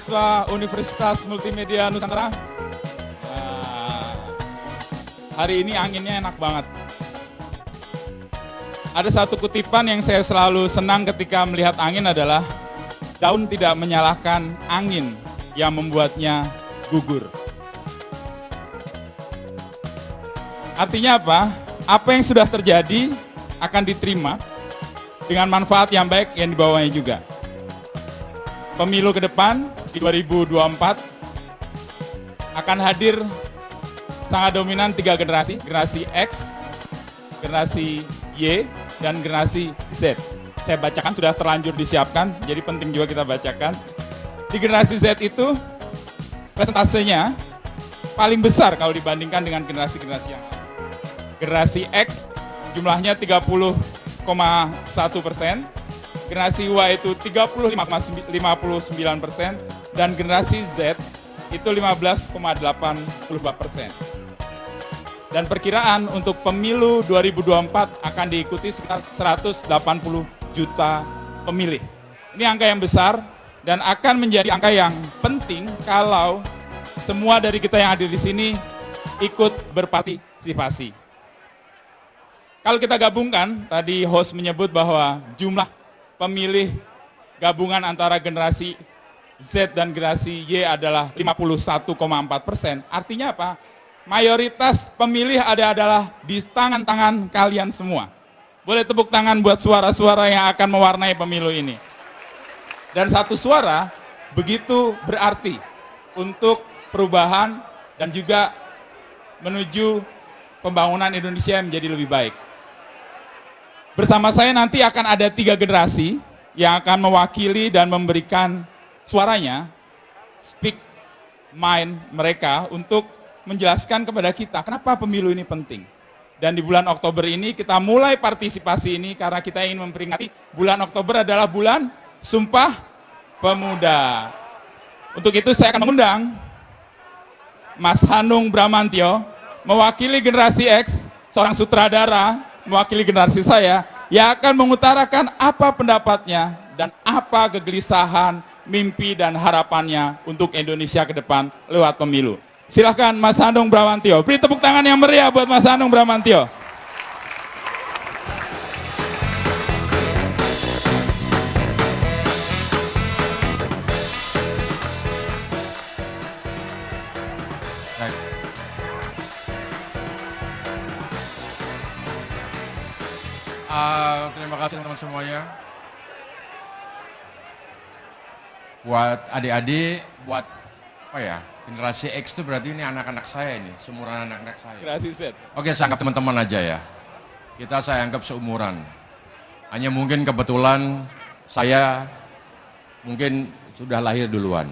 mahasiswa Universitas Multimedia Nusantara. Hari ini anginnya enak banget. Ada satu kutipan yang saya selalu senang ketika melihat angin adalah daun tidak menyalahkan angin yang membuatnya gugur. Artinya apa? Apa yang sudah terjadi akan diterima dengan manfaat yang baik yang dibawanya juga. Pemilu ke depan di 2024 akan hadir sangat dominan 3 generasi, generasi X, generasi Y, dan generasi Z. Saya bacakan, sudah terlanjur disiapkan, jadi penting juga kita bacakan. Di generasi Z itu presentasenya paling besar kalau dibandingkan dengan generasi-generasi yang lain. Generasi X jumlahnya 30,1%, generasi Y itu 35,59%, dan generasi Z itu 15,82%. Dan perkiraan untuk pemilu 2024 akan diikuti sekitar 180 juta pemilih. Ini angka yang besar dan akan menjadi angka yang penting kalau semua dari kita yang hadir di sini ikut berpartisipasi. Kalau kita gabungkan, tadi host menyebut bahwa jumlah pemilih gabungan antara generasi Z dan generasi Y adalah 51,4%. Artinya apa? Mayoritas pemilih adalah di tangan-tangan kalian semua. Boleh tepuk tangan buat suara-suara yang akan mewarnai pemilu ini. Dan satu suara begitu berarti untuk perubahan dan juga menuju pembangunan Indonesia yang menjadi lebih baik. Bersama saya nanti akan ada 3 generasi yang akan mewakili dan memberikan suaranya, speak mind mereka untuk menjelaskan kepada kita kenapa pemilu ini penting. Dan di bulan Oktober ini kita mulai partisipasi ini karena kita ingin memperingati bulan Oktober adalah bulan Sumpah Pemuda. Untuk itu saya akan mengundang Mas Hanung Bramantyo mewakili generasi X, seorang sutradara mewakili generasi saya yang akan mengutarakan apa pendapatnya dan apa kegelisahan, mimpi dan harapannya untuk Indonesia ke depan lewat pemilu. Silahkan Mas Hanung Bramantyo. Beri tepuk tangan yang meriah buat Mas Hanung Bramantyo. Terima kasih teman-teman semuanya. Buat adik-adik, buat apa ya, generasi X itu berarti ini anak-anak saya ini, seumuran anak-anak saya. Generasi Z. Oke, saya anggap teman-teman aja ya. Saya anggap seumuran. Hanya mungkin kebetulan saya mungkin sudah lahir duluan.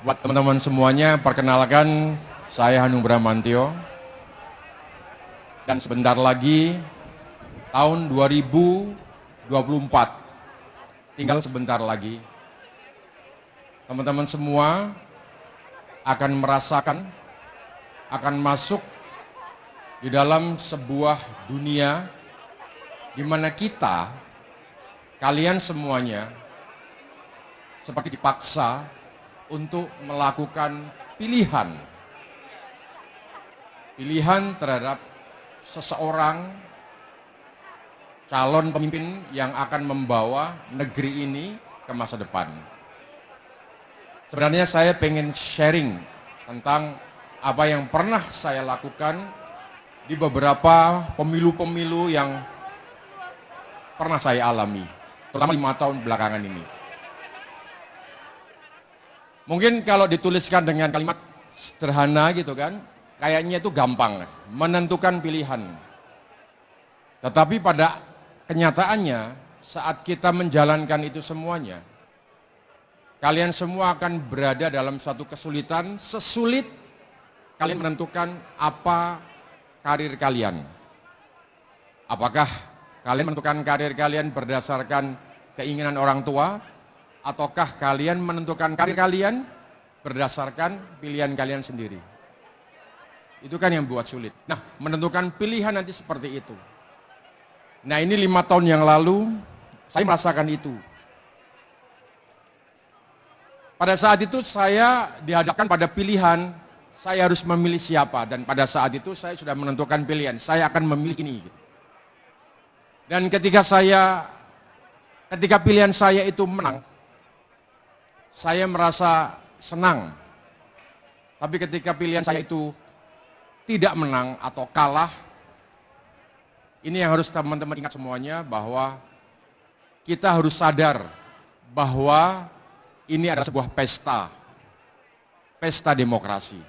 Buat teman-teman semuanya, perkenalkan saya Hanung Bramantyo. Dan sebentar lagi tahun 2024, tinggal sebentar lagi, teman-teman semua akan merasakan, akan masuk di dalam sebuah dunia di mana kita, kalian semuanya, seperti dipaksa untuk melakukan pilihan terhadap seseorang calon pemimpin yang akan membawa negeri ini ke masa depan. Sebenarnya saya pengen sharing tentang apa yang pernah saya lakukan di beberapa pemilu-pemilu yang pernah saya alami, terutama 5 tahun belakangan ini. Mungkin kalau dituliskan dengan kalimat sederhana gitu kan, kayaknya itu gampang, menentukan pilihan. Tetapi pada kenyataannya, saat kita menjalankan itu semuanya, kalian semua akan berada dalam suatu kesulitan, sesulit kalian menentukan apa karir kalian. Apakah kalian menentukan karir kalian berdasarkan keinginan orang tua, ataukah kalian menentukan karir kalian berdasarkan pilihan kalian sendiri? Itu kan yang buat sulit. Nah, menentukan pilihan nanti seperti itu. Nah, ini 5 tahun yang lalu saya merasakan itu. Pada saat itu saya dihadapkan pada pilihan, saya harus memilih siapa. Dan pada saat itu saya sudah menentukan pilihan, saya akan memilih ini. Dan ketika pilihan saya itu menang, saya merasa senang. Tapi ketika pilihan saya itu tidak menang atau kalah, ini yang harus teman-teman ingat semuanya, bahwa kita harus sadar bahwa ini adalah sebuah pesta demokrasi.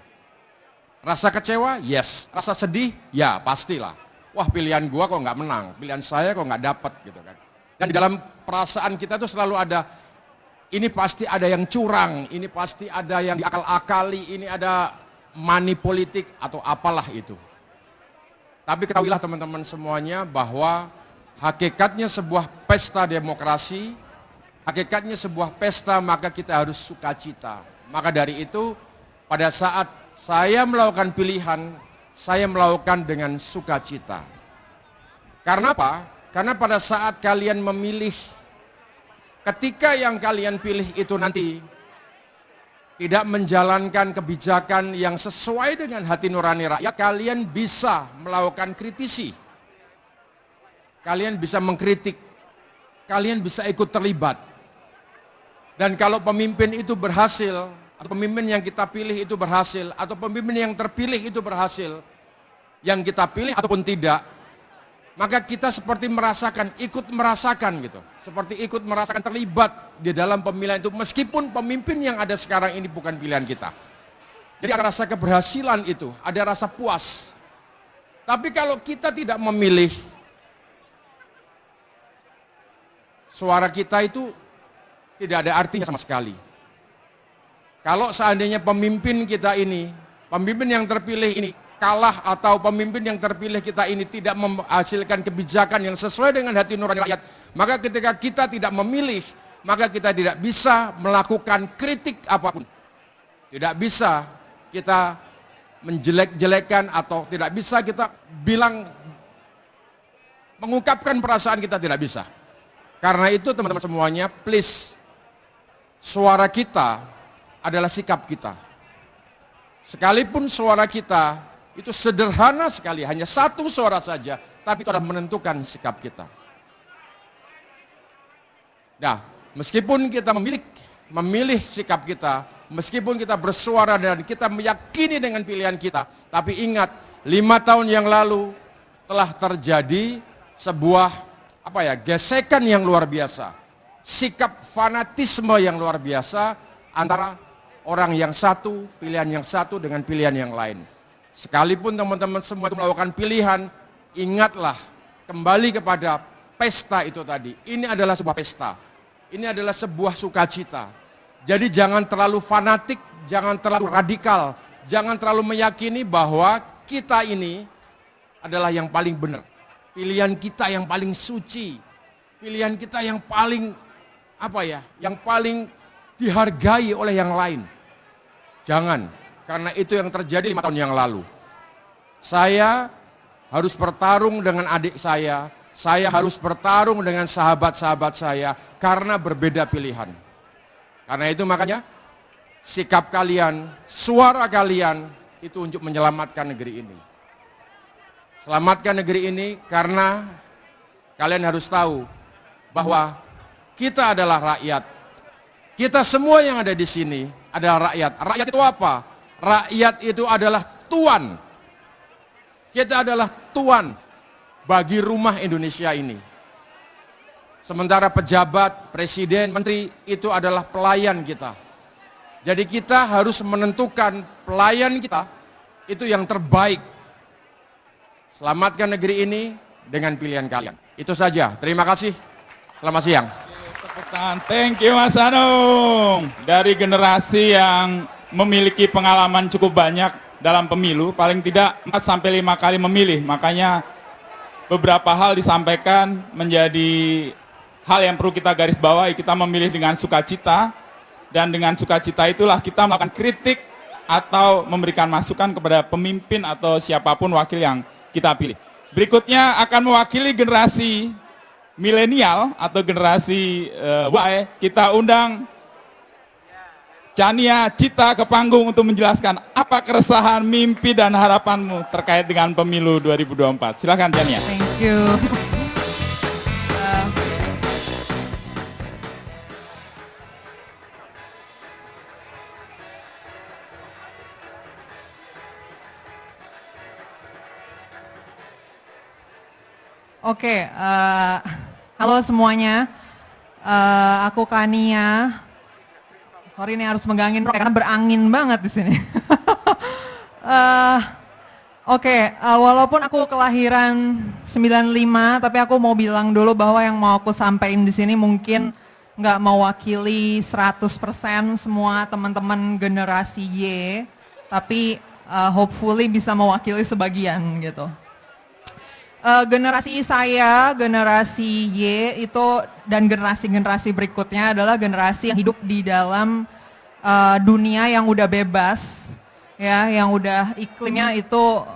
Rasa kecewa? Yes. Rasa sedih? Ya, pastilah. Wah, pilihan gua kok nggak menang, pilihan saya kok nggak dapat gitu kan. Dan di dalam perasaan kita tuh selalu ada, ini pasti ada yang curang, ini pasti ada yang diakal-akali, ini ada money politik atau apalah itu. Tapi ketahuilah teman-teman semuanya bahwa hakikatnya sebuah pesta demokrasi, hakikatnya sebuah pesta, maka kita harus sukacita. Maka dari itu, pada saat saya melakukan pilihan, saya melakukan dengan sukacita. Karena apa? Karena pada saat kalian memilih, ketika yang kalian pilih itu nanti tidak menjalankan kebijakan yang sesuai dengan hati nurani rakyat, kalian bisa melakukan kritisi. Kalian bisa mengkritik, kalian bisa ikut terlibat. Dan kalau pemimpin itu berhasil, atau pemimpin yang kita pilih itu berhasil, atau pemimpin yang terpilih itu berhasil, yang kita pilih ataupun tidak, maka kita seperti ikut merasakan gitu. Seperti ikut merasakan terlibat di dalam pemilihan itu, meskipun pemimpin yang ada sekarang ini bukan pilihan kita. Jadi ada rasa keberhasilan itu, ada rasa puas. Tapi kalau kita tidak memilih, suara kita itu tidak ada artinya sama sekali. Kalau seandainya pemimpin kita ini, pemimpin yang terpilih ini kalah, atau pemimpin yang terpilih kita ini tidak menghasilkan kebijakan yang sesuai dengan hati nurani rakyat, maka ketika kita tidak memilih, maka kita tidak bisa melakukan kritik apapun. Tidak bisa kita menjelek-jelekan, atau tidak bisa kita bilang, mengungkapkan perasaan kita, tidak bisa. Karena itu teman-teman semuanya, please, suara kita adalah sikap kita. Sekalipun suara kita itu sederhana sekali, hanya satu suara saja, tapi itu adalah menentukan sikap kita. Nah, meskipun kita memilih sikap kita, meskipun kita bersuara dan kita meyakini dengan pilihan kita, tapi ingat, 5 tahun yang lalu telah terjadi sebuah gesekan yang luar biasa, sikap fanatisme yang luar biasa antara orang yang satu, pilihan yang satu dengan pilihan yang lain. Sekalipun teman-teman semua melakukan pilihan, ingatlah kembali kepada pesta itu tadi. Ini adalah sebuah pesta, ini adalah sebuah sukacita. Jadi jangan terlalu fanatik, jangan terlalu radikal, jangan terlalu meyakini bahwa kita ini adalah yang paling benar. Pilihan kita yang paling suci, pilihan kita yang paling yang paling dihargai oleh yang lain. Jangan, karena itu yang terjadi 5 tahun yang lalu. Saya harus bertarung dengan adik saya harus bertarung dengan sahabat-sahabat saya, karena berbeda pilihan. Karena itu makanya sikap kalian, suara kalian itu untuk menyelamatkan negeri ini. Selamatkan negeri ini, karena kalian harus tahu bahwa kita adalah rakyat. Kita semua yang ada di sini adalah rakyat. Rakyat itu apa? Rakyat itu adalah tuan. Kita adalah tuan bagi rumah Indonesia ini. Sementara pejabat, presiden, menteri itu adalah pelayan kita. Jadi kita harus menentukan pelayan kita itu yang terbaik. Selamatkan negeri ini dengan pilihan kalian. Itu saja. Terima kasih. Selamat siang. Tepuk tangan. Thank you Mas Anung. Dari generasi yang memiliki pengalaman cukup banyak dalam pemilu, paling tidak 4-5 kali memilih. Makanya beberapa hal disampaikan menjadi hal yang perlu kita garis bawahi. Kita memilih dengan sukacita, dan dengan sukacita itulah kita melakukan kritik atau memberikan masukan kepada pemimpin atau siapapun wakil yang kita pilih. Berikutnya akan mewakili generasi milenial atau generasi Y, kita undang Chania Cita ke panggung untuk menjelaskan apa keresahan, mimpi, dan harapanmu terkait dengan pemilu 2024. Silakan Chania. Thank you. Oke, halo semuanya. Aku Kania. Sorry nih harus megangin karena berangin banget di sini. Walaupun aku kelahiran 95, tapi aku mau bilang dulu bahwa yang mau aku sampaikan di sini mungkin nggak mewakili 100% semua teman-teman generasi Y, tapi hopefully bisa mewakili sebagian gitu. Generasi saya, generasi Y itu dan generasi-generasi berikutnya adalah generasi yang hidup di dalam dunia yang udah bebas, ya, yang udah iklimnya itu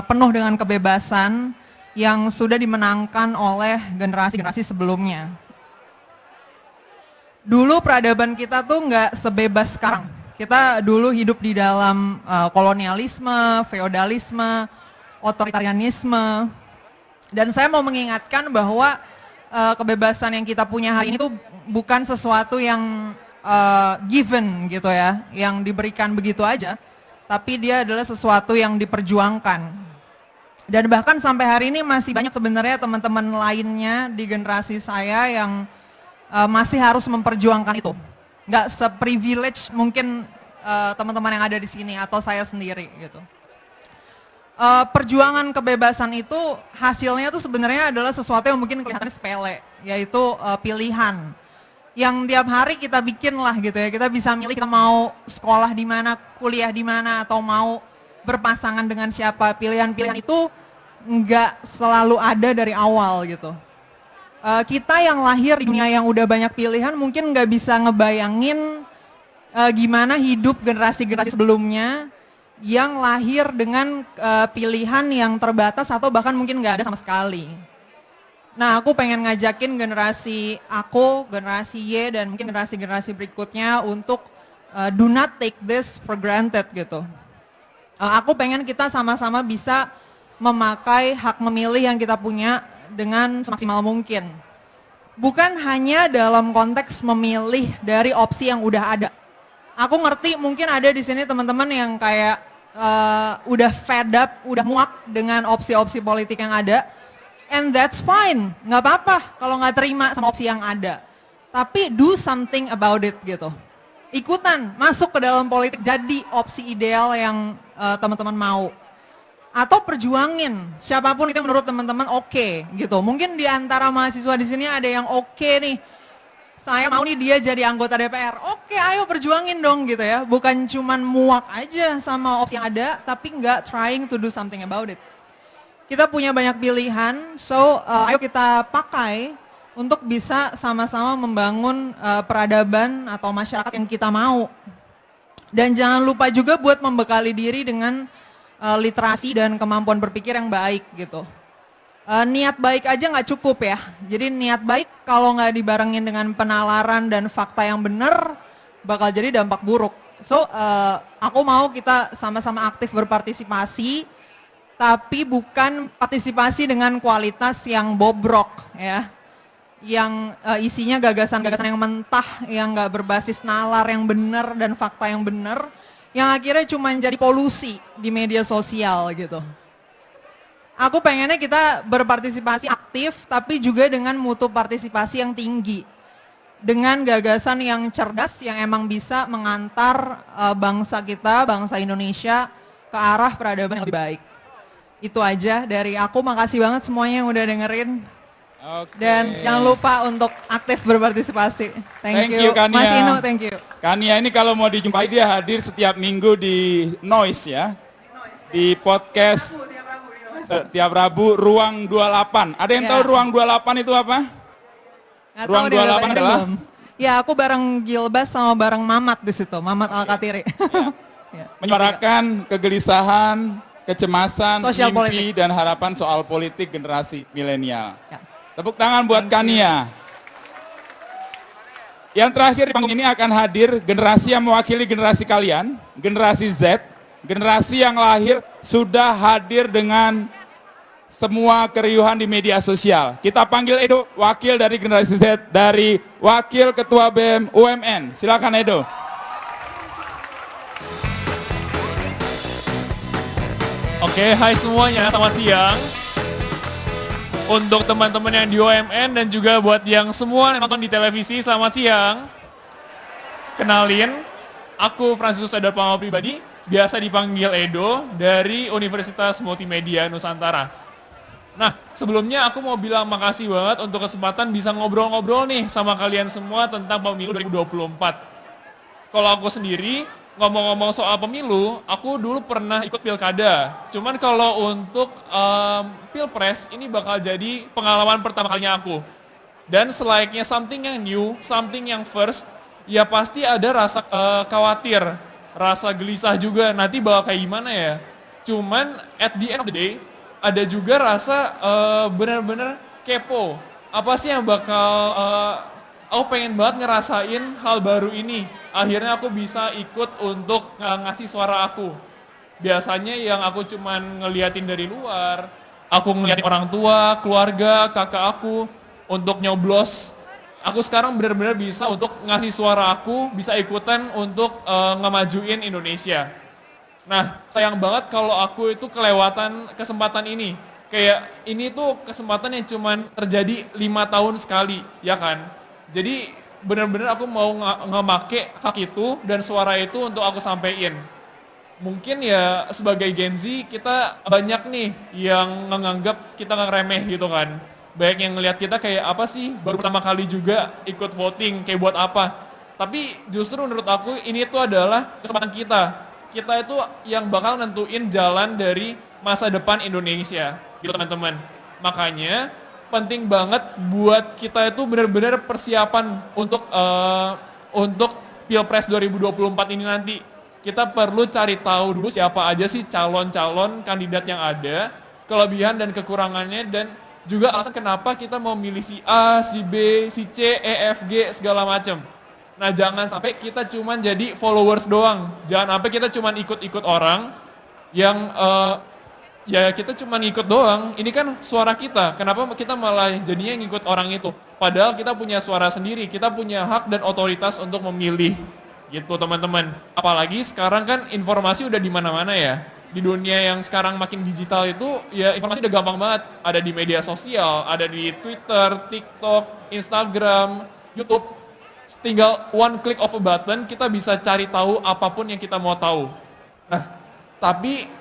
penuh dengan kebebasan yang sudah dimenangkan oleh generasi-generasi sebelumnya. Dulu peradaban kita tuh nggak sebebas sekarang. Kita dulu hidup di dalam kolonialisme, feodalisme, otoritarianisme. Dan saya mau mengingatkan bahwa kebebasan yang kita punya hari ini tuh bukan sesuatu yang given gitu ya, yang diberikan begitu aja, tapi dia adalah sesuatu yang diperjuangkan. Dan bahkan sampai hari ini masih banyak sebenarnya teman-teman lainnya di generasi saya yang masih harus memperjuangkan itu. Nggak se-privilege mungkin teman-teman yang ada di sini atau saya sendiri gitu. Perjuangan kebebasan itu hasilnya tuh sebenarnya adalah sesuatu yang mungkin kelihatan sepele, yaitu pilihan yang tiap hari kita bikin lah gitu ya. Kita bisa milih kita mau sekolah di mana, kuliah di mana, atau mau berpasangan dengan siapa. Pilihan-pilihan itu nggak selalu ada dari awal gitu. Kita yang lahir di dunia yang udah banyak pilihan mungkin nggak bisa ngebayangin gimana hidup generasi-generasi sebelumnya yang lahir dengan pilihan yang terbatas atau bahkan mungkin nggak ada sama sekali. Nah, aku pengen ngajakin generasi aku, generasi Y, dan mungkin generasi-generasi berikutnya untuk do not take this for granted gitu. Aku pengen kita sama-sama bisa memakai hak memilih yang kita punya dengan semaksimal mungkin. Bukan hanya dalam konteks memilih dari opsi yang udah ada. Aku ngerti mungkin ada di sini teman-teman yang kayak udah fed up, udah muak dengan opsi-opsi politik yang ada. And that's fine, nggak apa-apa kalau nggak terima sama opsi yang ada. Tapi do something about it gitu. Ikutan, masuk ke dalam politik, jadi opsi ideal yang teman-teman mau. Atau perjuangin, siapapun itu menurut teman-teman oke gitu. Mungkin di antara mahasiswa di sini ada yang oke nih. Saya mau nih dia jadi anggota DPR. Oke, ayo perjuangin dong gitu ya. Bukan cuman muak aja sama opsi yang ada, tapi nggak trying to do something about it. Kita punya banyak pilihan, so ayo kita pakai untuk bisa sama-sama membangun peradaban atau masyarakat yang kita mau. Dan jangan lupa juga buat membekali diri dengan literasi dan kemampuan berpikir yang baik gitu. Niat baik aja nggak cukup ya. Jadi niat baik kalau nggak dibarengin dengan penalaran dan fakta yang benar bakal jadi dampak buruk. So aku mau kita sama-sama aktif berpartisipasi, tapi bukan partisipasi dengan kualitas yang bobrok ya. Yang isinya gagasan-gagasan yang mentah, yang nggak berbasis nalar yang benar dan fakta yang benar, yang akhirnya cuma jadi polusi di media sosial gitu. Aku pengennya kita berpartisipasi aktif, tapi juga dengan mutu partisipasi yang tinggi. Dengan gagasan yang cerdas, yang emang bisa mengantar bangsa kita, bangsa Indonesia, ke arah peradaban yang lebih baik. Itu aja dari aku, makasih banget semuanya yang udah dengerin. Okay. Dan jangan lupa untuk aktif berpartisipasi. Thank you. Kania. Mas Inu, thank you. Kania ini kalau mau dijumpai dia hadir setiap minggu di Noise ya. Di podcast. Tiap Rabu Ruang 28. Ada yang tahu Ruang 28 itu apa? Nggak Ruang tahu deh, 28 adalah? belum. Ya aku bareng Gilbas sama bareng Mamat di situ, Mamat Al-Katiri. Ya. Menyuarakan kegelisahan, kecemasan, Sosial mimpi, politik. dan harapan soal politik generasi milenial. Ya. Tepuk tangan buat Kania. Yang terakhir di panggung ini akan hadir generasi yang mewakili generasi kalian, generasi Z, generasi yang lahir sudah hadir dengan semua keriuhan di media sosial. Kita panggil Edo, wakil dari generasi Z, dari Wakil Ketua BEM UMN. Silakan Edo. Oke, hai semuanya, selamat siang. Untuk teman-teman yang di UMN dan juga buat yang semua yang nonton di televisi, selamat siang. Kenalin, aku Franciscus Edward Pamawa pribadi, biasa dipanggil Edo dari Universitas Multimedia Nusantara. Nah, sebelumnya aku mau bilang makasih banget untuk kesempatan bisa ngobrol-ngobrol nih sama kalian semua tentang pemilu 2024. Kalau aku sendiri, ngomong-ngomong soal pemilu, aku dulu pernah ikut pilkada. Cuman kalau untuk pilpres, ini bakal jadi pengalaman pertama kalinya aku. Dan selayaknya something yang new, something yang first, ya pasti ada rasa khawatir, rasa gelisah juga, nanti bakal kayak gimana ya. Cuman at the end of the day, ada juga rasa benar-benar kepo. Apa sih yang bakal, aku pengen banget ngerasain hal baru ini. Akhirnya aku bisa ikut untuk ngasih suara aku. Biasanya yang aku cuman ngeliatin dari luar, aku ngeliatin orang tua, keluarga, kakak aku untuk nyoblos. Aku sekarang benar-benar bisa untuk ngasih suara aku, bisa ikutan untuk ngemajuin Indonesia. Nah, sayang banget kalau aku itu kelewatan kesempatan ini. Kayak ini tuh kesempatan yang cuman terjadi 5 tahun sekali, ya kan? Jadi benar-benar aku mau ngemake hak itu dan suara itu untuk aku sampein. Mungkin ya sebagai Gen Z kita banyak nih yang nganggap kita nggak remeh gitu kan. Banyak yang ngelihat kita kayak apa sih, baru pertama kali juga ikut voting, kayak buat apa. Tapi justru menurut aku ini tuh adalah kesempatan kita. Kita itu yang bakal nentuin jalan dari masa depan Indonesia gitu teman-teman. Makanya penting banget buat kita itu benar-benar persiapan untuk Pilpres 2024 ini nanti. Kita perlu cari tahu dulu siapa aja sih calon-calon kandidat yang ada, kelebihan dan kekurangannya, dan juga alasan kenapa kita mau milih si A, si B, si C, E, F, G, segala macam. Nah, jangan sampai kita cuman jadi followers doang. Jangan sampai kita cuman ikut-ikut orang yang ya kita cuma ngikut doang, ini kan suara kita, kenapa kita malah jadinya ngikut orang itu? Padahal kita punya suara sendiri, kita punya hak dan otoritas untuk memilih, gitu teman-teman. Apalagi sekarang kan informasi udah di mana-mana ya. Di dunia yang sekarang makin digital itu, ya informasi udah gampang banget. Ada di media sosial, ada di Twitter, TikTok, Instagram, YouTube. Tinggal one click of a button, kita bisa cari tahu apapun yang kita mau tahu. Nah, tapi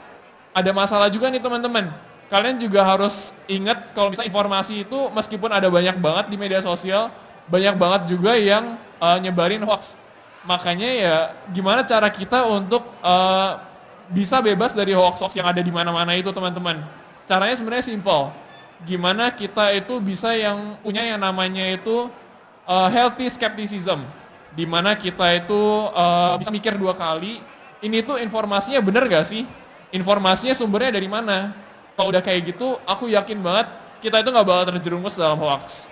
ada masalah juga nih teman-teman. Kalian juga harus ingat kalau misalnya informasi itu meskipun ada banyak banget di media sosial, banyak banget juga yang nyebarin hoax. Makanya ya gimana cara kita untuk bisa bebas dari hoax-hoax yang ada di mana-mana itu teman-teman. Caranya sebenarnya simple. Gimana kita itu bisa yang punya yang namanya itu healthy skepticism. Dimana kita itu bisa mikir 2 kali, ini tuh informasinya benar gak sih? Informasinya sumbernya dari mana? Kalau udah kayak gitu, aku yakin banget kita itu nggak bakal terjerumus dalam hoax.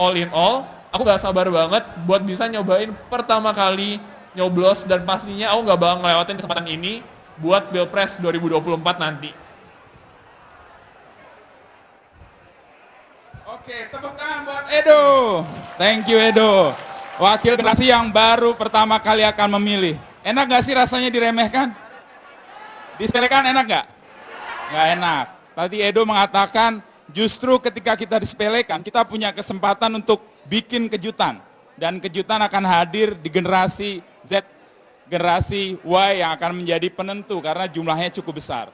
All in all, aku nggak sabar banget buat bisa nyobain pertama kali nyoblos, dan pastinya aku nggak bakal ngelewatin kesempatan ini buat Pilpres 2024 nanti. Oke, tepuk tangan buat Edo. Thank you Edo. Wakil generasi yang baru pertama kali akan memilih. Enak nggak sih rasanya diremehkan? Disepelekan enak nggak? Nggak enak. Tadi Edo mengatakan justru ketika kita disepelekan, kita punya kesempatan untuk bikin kejutan. Dan kejutan akan hadir di generasi Z, generasi Y yang akan menjadi penentu karena jumlahnya cukup besar.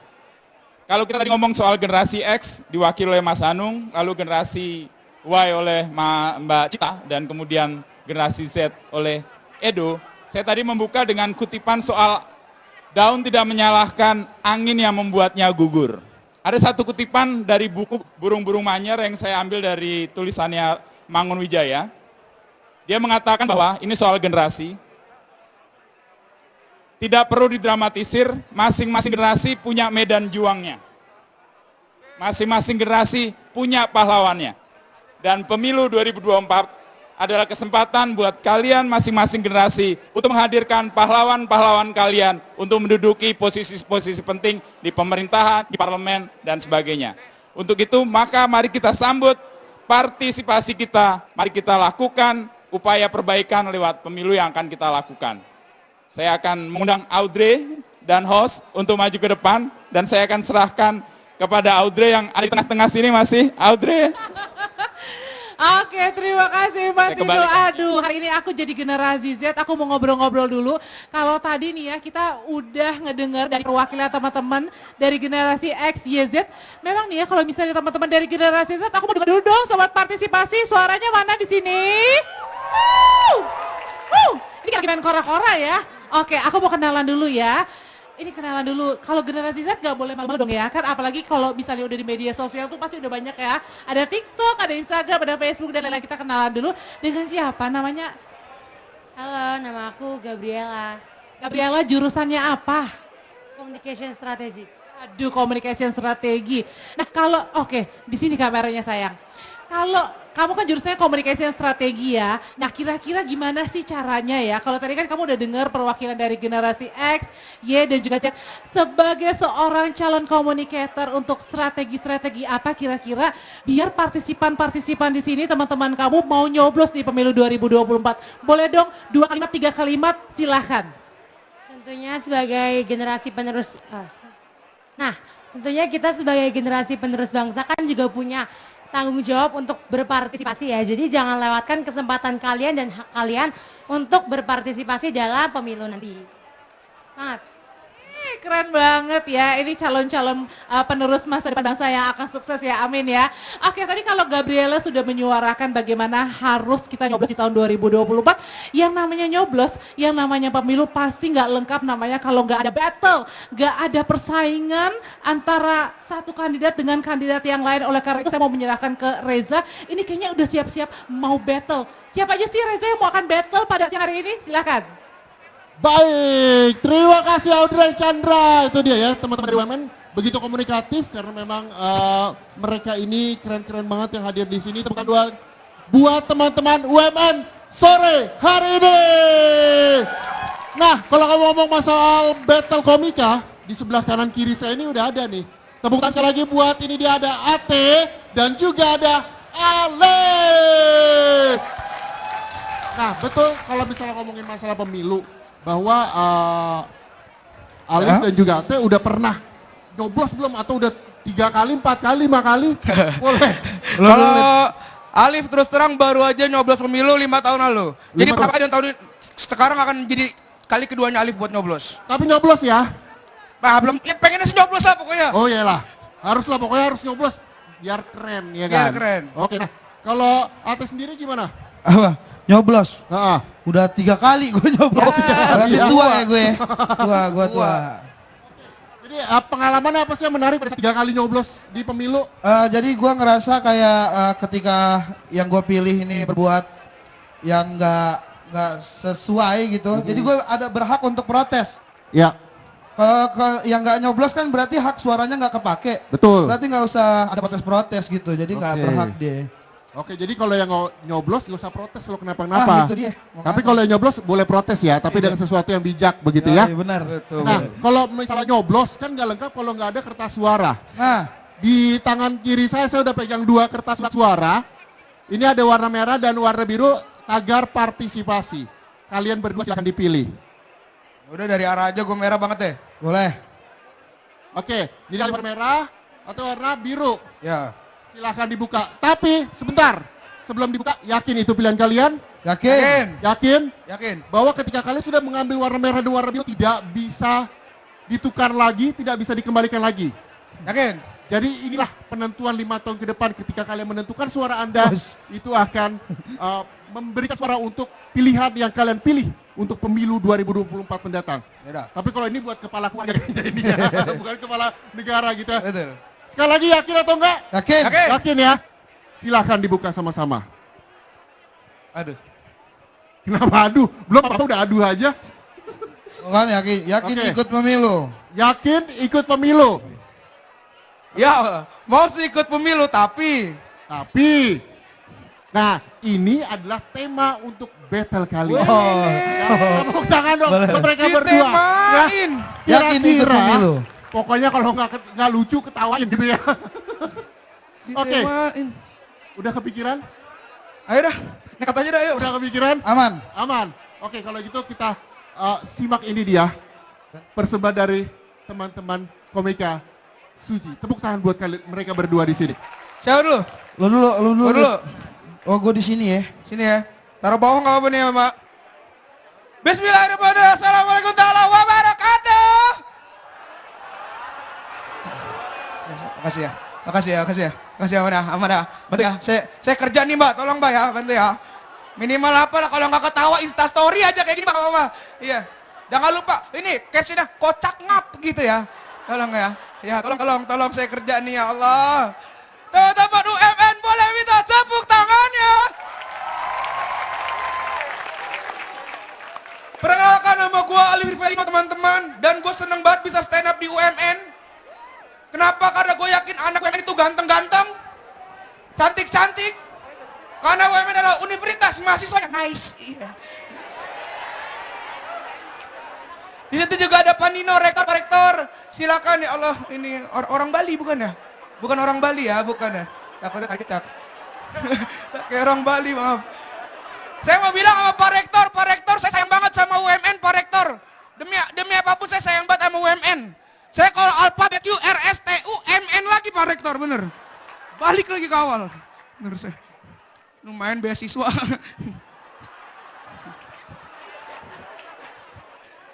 Kalau kita tadi ngomong soal generasi X diwakili oleh Mas Anung, lalu generasi Y oleh Mbak Cita, dan kemudian generasi Z oleh Edo, saya tadi membuka dengan kutipan soal daun tidak menyalahkan angin yang membuatnya gugur. Ada satu kutipan dari buku Burung-Burung Manyar yang saya ambil dari tulisannya Mangun Wijaya. Dia mengatakan bahwa ini soal generasi. Tidak perlu didramatisir, masing-masing generasi punya medan juangnya. Masing-masing generasi punya pahlawannya. Dan pemilu 2024 adalah kesempatan buat kalian masing-masing generasi untuk menghadirkan pahlawan-pahlawan kalian untuk menduduki posisi-posisi penting di pemerintahan, di parlemen, dan sebagainya. Untuk itu, maka mari kita sambut partisipasi kita, mari kita lakukan upaya perbaikan lewat pemilu yang akan kita lakukan. Saya akan mengundang Audrey dan host untuk maju ke depan, dan saya akan serahkan kepada Audrey yang ada di tengah-tengah sini masih. Audrey. Oke, terima kasih Mas Saya Indo. kembalikan. Aduh, hari ini aku jadi generasi Z, aku mau ngobrol-ngobrol dulu. Kalau tadi nih ya, kita udah ngedengar dari perwakilan teman-teman dari generasi X, Y, Z. Memang nih ya, kalau misalnya teman-teman dari generasi Z, aku mau dengar dulu dong sobat partisipasi. Suaranya mana di sini? Ini lagi main kora-kora ya. Oke, aku mau kenalan dulu ya. Ini kenalan dulu, kalau generasi Z gak boleh malu-malu dong ya, kan apalagi kalau misalnya udah di media sosial tuh pasti udah banyak ya. Ada TikTok, ada Instagram, ada Facebook, dan lain-lain. Kita kenalan dulu dengan siapa namanya? Halo, nama aku Gabriela. Gabriela, jurusannya apa? Communication Strategy. Aduh, communication strategi. Nah kalau, oke, di sini kameranya sayang. Kalau kamu kan jurusannya communication strategi ya, nah kira-kira gimana sih caranya ya? Kalau tadi kan kamu udah dengar perwakilan dari generasi X, Y, dan juga Z. Sebagai seorang calon communicator untuk strategi-strategi apa kira-kira biar partisipan-partisipan di sini teman-teman kamu mau nyoblos di pemilu 2024. Boleh dong 2 kalimat, 3 kalimat, silahkan. Tentunya sebagai generasi penerus, tentunya kita sebagai generasi penerus bangsa kan juga punya tanggung jawab untuk berpartisipasi ya. Jadi jangan lewatkan kesempatan kalian dan hak kalian untuk berpartisipasi dalam pemilu nanti. Semangat. Keren banget ya, ini calon-calon penerus masa depan bangsa yang akan sukses ya, amin ya. Oke, tadi kalau Gabriela sudah menyuarakan bagaimana harus kita nyoblos di tahun 2024, yang namanya nyoblos, yang namanya pemilu pasti nggak lengkap namanya kalau nggak ada battle, nggak ada persaingan antara satu kandidat dengan kandidat yang lain. Oleh karena itu saya mau menyerahkan ke Reza, ini kayaknya udah siap-siap mau battle. Siapa aja sih Reza yang mau akan battle pada siang hari ini? Silakan. Baik, terima kasih Audrey Chandra. Itu dia ya teman-teman dari UMN, begitu komunikatif karena memang mereka ini keren-keren banget yang hadir di sini. Tepuk tangan buat teman-teman UMN sore hari ini. Nah, kalau kamu ngomong soal battle komika, di sebelah kanan kiri saya ini udah ada nih. Tepuk tangan sekali lagi buat ini, dia ada Ate dan juga ada Ale. Nah, betul kalau misalnya ngomongin masalah pemilu, bahwa Alif dan juga Ate udah pernah nyoblos belum atau udah 3 kali, 4 kali, 5 kali? Boleh. Kalau Alif terus terang baru aja nyoblos pemilu 5 tahun lalu. Jadi pertama kali dan tahun ini, sekarang akan jadi kali keduanya Alif buat nyoblos. Tapi nyoblos ya? Nah belum, ya pengennya sih nyoblos lah pokoknya. Oh iyalah, haruslah pokoknya harus nyoblos biar keren ya kan? Biar keren. Oke, nah kalau Ate sendiri gimana? Apa? Nyoblos? Udah 3 kali gue nyoblos. Oh, 3 kali Berarti ya? tua ya gue. Tua. Jadi pengalaman apa sih yang menarik pada 3 kali nyoblos di pemilu? Jadi gue ngerasa kayak ketika yang gue pilih ini berbuat yang nggak sesuai gitu. Jadi gue ada berhak untuk protes. Ya. Yang nggak nyoblos kan berarti hak suaranya nggak kepake. Betul. Berarti nggak usah ada protes-protes gitu. Jadi nggak berhak deh. Oke, jadi kalau yang nyoblos nggak usah protes kalau kenapa-kenapa. Itu dia. Tapi kalau yang nyoblos boleh protes ya, tapi dengan sesuatu yang bijak begitu ya. Iya benar. Nah, kalau misalnya nyoblos kan nggak lengkap kalau nggak ada kertas suara. Nah, Di tangan kiri saya udah pegang 2 kertas suara. Ini ada warna merah dan warna biru, tagar partisipasi. Kalian berdua silahkan dipilih. Udah dari arah aja gue merah banget deh. boleh. Oke, jadi warna merah atau warna biru. Ya. Silahkan dibuka. Tapi sebentar, sebelum dibuka, yakin itu pilihan kalian? Yakin? Yakin? Bahwa ketika kalian sudah mengambil warna merah dan warna biru tidak bisa ditukar lagi, tidak bisa dikembalikan lagi. Yakin? Jadi inilah penentuan 5 tahun ke depan ketika kalian menentukan suara Anda, itu akan memberikan suara untuk pilihan yang kalian pilih untuk pemilu 2024 mendatang. Yaudah. Tapi kalau ini buat kepala keluarga ini ya, bukan kepala negara gitu. Betul. Sekali lagi yakin atau enggak? Yakin? Yakin ya? Silahkan dibuka sama-sama. Aduh. Kenapa aduh? Belum apa-apa udah aduh aja. Kan yakin Oke. ikut pemilu. Yakin ikut pemilu. Ya, mau sih ikut pemilu tapi Nah, ini adalah tema untuk battle kali ini. Oh. Ya, tepuk tangan dong buat mereka berdua. Ditemain. Yakin ikut Kira-kira, pemilu? pokoknya kalau nggak lucu ketawain gitu ya. Oke, Ditemain. udah kepikiran? Ayo dah, nekat aja dah yuk. Udah kepikiran? Aman. Aman. Oke, kalau gitu kita simak ini dia. Persembahan dari teman-teman komika Suci. Tepuk tangan buat mereka berdua di sini. Siapa dulu? Lu dulu, lu dulu. Gua dulu. Oh, gue di sini ya. Sini ya. Taruh bawah nggak apa-apa nih ya, Pak. Bismillahirrahmanirrahim. Assalamualaikum warahmatullahi wabarakatuh. Makasih ya. Makasih ya, makasih ya. Makasih ya, aman dah. Bantu ya. Saya kerja nih, Mbak. Tolong, Mbak ya. Bantu ya. Minimal apa lah kalau nggak ketawa Insta story aja kayak gini, Mbak. Iya. Jangan lupa, ini captionnya kocak ngap gitu ya. Tolong ya. Ya, tolong saya kerja nih ya Allah. Teman-teman UMN boleh minta tepuk tangannya. Perkenalkan nama gue Alif Riverino teman-teman. Dan gue seneng banget bisa stand up di UMN. Kenapa? Karena gue yakin anak UMN itu ganteng-ganteng. Cantik-cantik. Karena UMN adalah universitas mahasiswanya nice. Iya. Di situ juga ada Pak Nino, rektor. Silakan ya Allah, ini orang Bali bukan ya? Bukan orang Bali ya, bukan ya? Takutnya kecak. Kayak orang Bali, maaf. Saya mau bilang sama Pak Rektor, saya sayang banget sama UMN, Pak Rektor. Demi apapun saya sayang banget sama UMN. Saya kalau alfabet U, R, S, T, U, M, N lagi Pak Rektor, bener. Balik lagi ke awal. Bener saya. Lumayan beasiswa.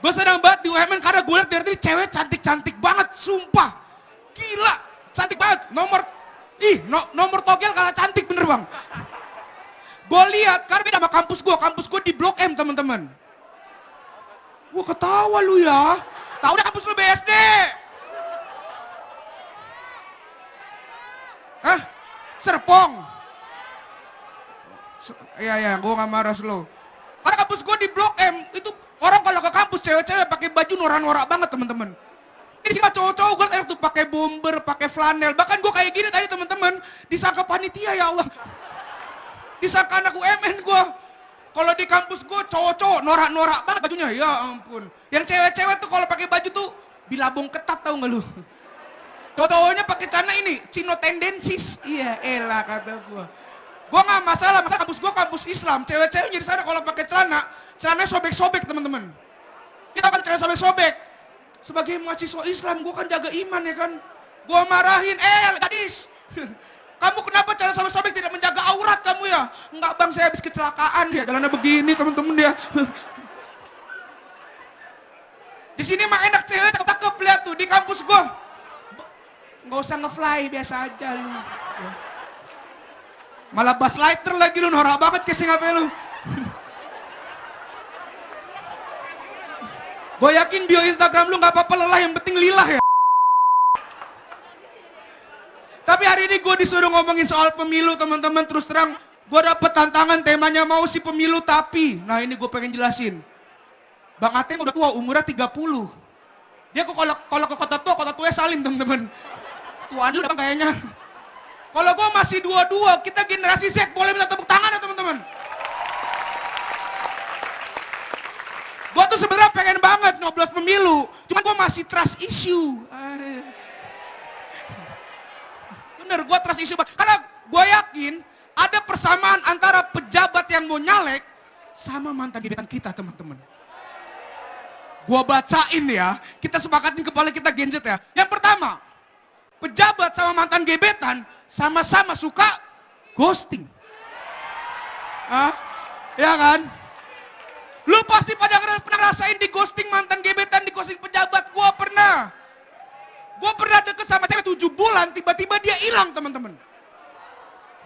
Gue senang banget di UMN karena gue liat dari tadi cewek cantik-cantik banget, sumpah. Gila, cantik banget. Nomor togel kalah cantik bener bang. Gue lihat karena beda sama kampus gue di Blok M teman-teman. Wah ketawa lu ya. Tahu deh kampus lu BSD. Hah? Serpong. Iya, gue gak marah slow. Karena kampus gue di Blok M itu orang kalau ke kampus cewek-cewek pakai baju norak-norak banget teman-teman. Ini sih cowok-cowok gue tuh pakai bomber, pakai flanel. Bahkan gue kayak gini tadi teman-teman disangka panitia ya Allah. Disangka anak UMN gue. Kalau di kampus gue cowok-cowok norak-norak banget bajunya. Ya ampun. Yang cewek-cewek tuh kalau pakai baju tuh bilabong ketat tau gak lu? Cowok-cowoknya pakai celana ini Cino tendensis. Iya elah kata gue. Gue gak masalah kampus gue kampus Islam. Cewek-ceweknya di sana kalau pakai celananya sobek-sobek teman-teman. Kita kan celana sobek-sobek. Sebagai mahasiswa Islam gue kan jaga iman ya kan. Gue marahin, gadis. Kamu kenapa celana sobek-sobek tidak menjaga aurat kamu ya? Enggak bang, saya habis kecelakaan ya. Jalannya begini teman-teman dia. Di sini mah enak cewek cakep lihat tuh di kampus gue. Nggak usah nge-fly, biasa aja lu. Malah bus lighter lagi lu, norak banget casing HP lu. Gue yakin bio Instagram lu gak apa-apa lelah, yang penting lilah ya. Tapi hari ini gue disuruh ngomongin soal pemilu teman-teman. Terus terang, gue dapet tantangan temanya mau si pemilu tapi. Nah ini gue pengen jelasin. Bang Ateng udah tua, umurnya 30. Dia kalau ke kota tua Salim teman-teman. Tuaan lu kayaknya. Kalau gue masih 22, kita generasi Z boleh minta tepuk tangan ya teman-teman. Gue tuh sebenarnya pengen banget nyoblos pemilu, cuman gue masih trust issue. Bener, gue trust issue. Karena gue yakin ada persamaan antara pejabat yang mau nyalek sama mantan gebetan kita teman-teman. Gue bacain ya, kita sepakatin kepala kita Gen Z ya. Yang pertama, pejabat sama mantan gebetan sama-sama suka ghosting. Ya kan? Lu pasti pada pernah rasain di ghosting mantan gebetan, di ghosting pejabat. Gua pernah deket sama cewek 7 bulan, tiba-tiba dia hilang teman-teman.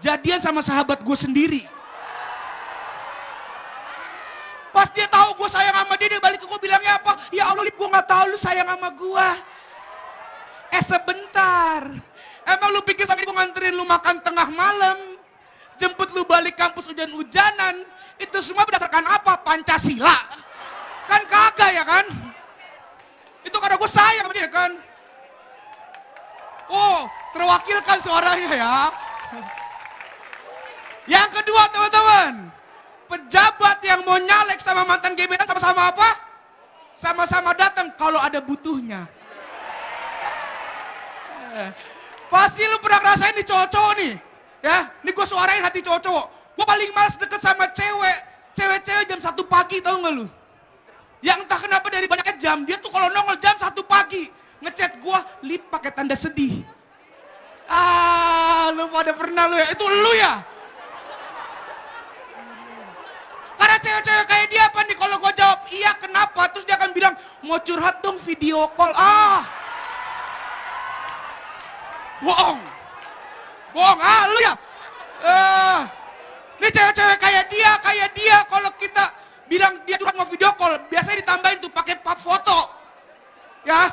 Jadian sama sahabat gue sendiri. Pas dia tahu gue sayang sama dia balik ke gue bilangnya apa? Ya Allah Lip, gue gak tahu lu sayang sama gue. Sebentar. Emang lu pikir sampai gue nganterin lu makan tengah malam, jemput lu balik kampus hujan-hujanan, itu semua berdasarkan apa? Pancasila. Kan kagak ya kan? Itu karena gue sayang sama dia kan? Oh, terwakilkan suaranya ya. Yang kedua teman-teman, pejabat yang mau nyalek sama mantan gebetan sama-sama apa? Sama-sama datang kalau ada butuhnya. Pasti lu pernah ngerasain nih cowok-cowok nih. Ya, ini gue suarain hati cowok-cowok. Gue paling males deket sama cewek jam 1 pagi tau gak lu? Yang entah kenapa dari banyaknya jam, dia tuh kalau nongol jam 1 pagi. Ngechat gue, lip pakai tanda sedih. Lu pada pernah lu ya? Itu lu ya? Karena cewek-cewek kayak dia apa nih, kalau gue jawab iya kenapa, terus dia akan bilang mau curhat dong video call. Bohong, lu ya. Ini cewek-cewek kayak dia kalau kita bilang dia curhat mau video call, biasanya ditambahin tuh pakai pap foto. Ya,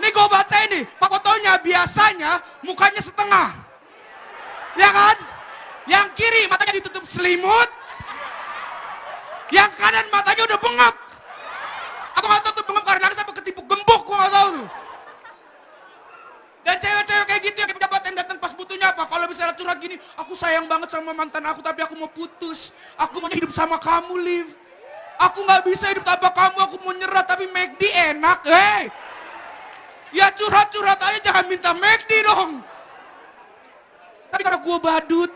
nih gue baca ini, pap fotonya biasanya mukanya setengah. Ya kan? Yang kiri matanya ditutup selimut, yang kanan matanya udah bengap. Aku gak tau tuh bengap karena nangis apa ketipu gembok, gue gak tau tuh. Dan cewek-cewek kayak gitu yang pejabat yang datang pas butuhnya apa? Kalau misalnya curhat gini, aku sayang banget sama mantan aku tapi aku mau putus. Aku mau hidup sama kamu, Liv. Aku gak bisa hidup tanpa kamu, aku mau nyerah tapi McD enak. Ya curhat-curhat aja, jangan minta McD dong. Tapi karena gue badut,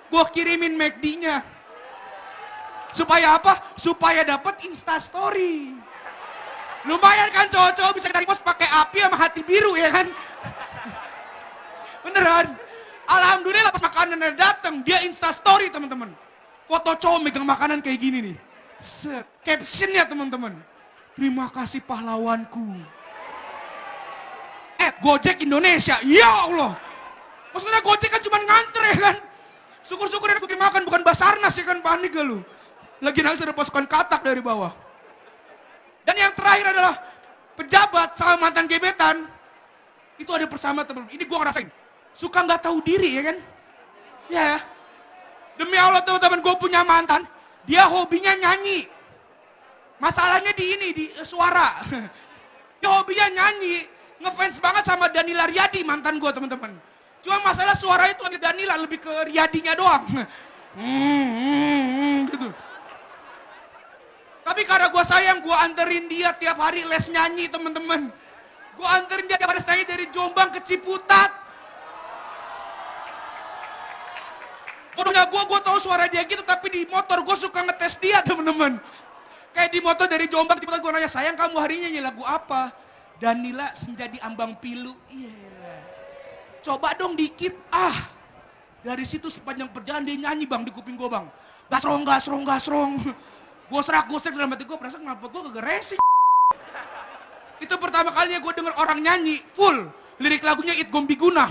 gue kirimin McD-nya. Supaya apa? Supaya dapat Instastory. Lumayan kan cowok-cowok bisa kita repost pakai api sama hati biru ya kan? Beneran. Alhamdulillah pas makanannya datang, dia Instastory teman-teman. Foto cowok megang makanan kayak gini nih. Captionnya teman-teman. Terima kasih pahlawanku. Gojek Indonesia. Ya Allah. Maksudnya Gojek kan cuma nganter ya kan? Syukur-syukur dia pakai makan bukan Basarnas ya kan, panik gak lu? Lagi nangis ada pasukan katak dari bawah. Dan yang terakhir adalah pejabat sama mantan gebetan. Itu ada bersama teman-teman. Ini gue ngerasain. Suka nggak tahu diri ya kan? Ya. Demi Allah teman-teman, gue punya mantan. Dia hobinya nyanyi. Masalahnya di suara. Dia hobinya nyanyi. Ngefans banget sama Danila Riyadi mantan gue teman-teman. Cuma masalah suaranya itu lagi Danila, lebih ke Riyadinya doang. Gitu. Tapi karena gue sayang, gue anterin dia tiap hari les nyanyi teman-teman. Gue anterin dia tiap hari les nyanyi dari Jombang ke Ciputat. Bodohnya gue tahu suara dia gitu, tapi di motor gue suka ngetes dia teman-teman. Kayak di motor dari Jombang ke Ciputat gue nanya, sayang kamu hari ini nyanyi lagu apa? Danila Senja di Ambang Pilu. Iyalah. Coba dong dikit. Dari situ sepanjang perjalanan dia nyanyi bang di kuping gue bang. Gasrong. Gue serak dalam hati gue, perasaan kenapa gue kagak racing. Itu pertama kalinya gue denger orang nyanyi full. Lirik lagunya It Gombi Guna.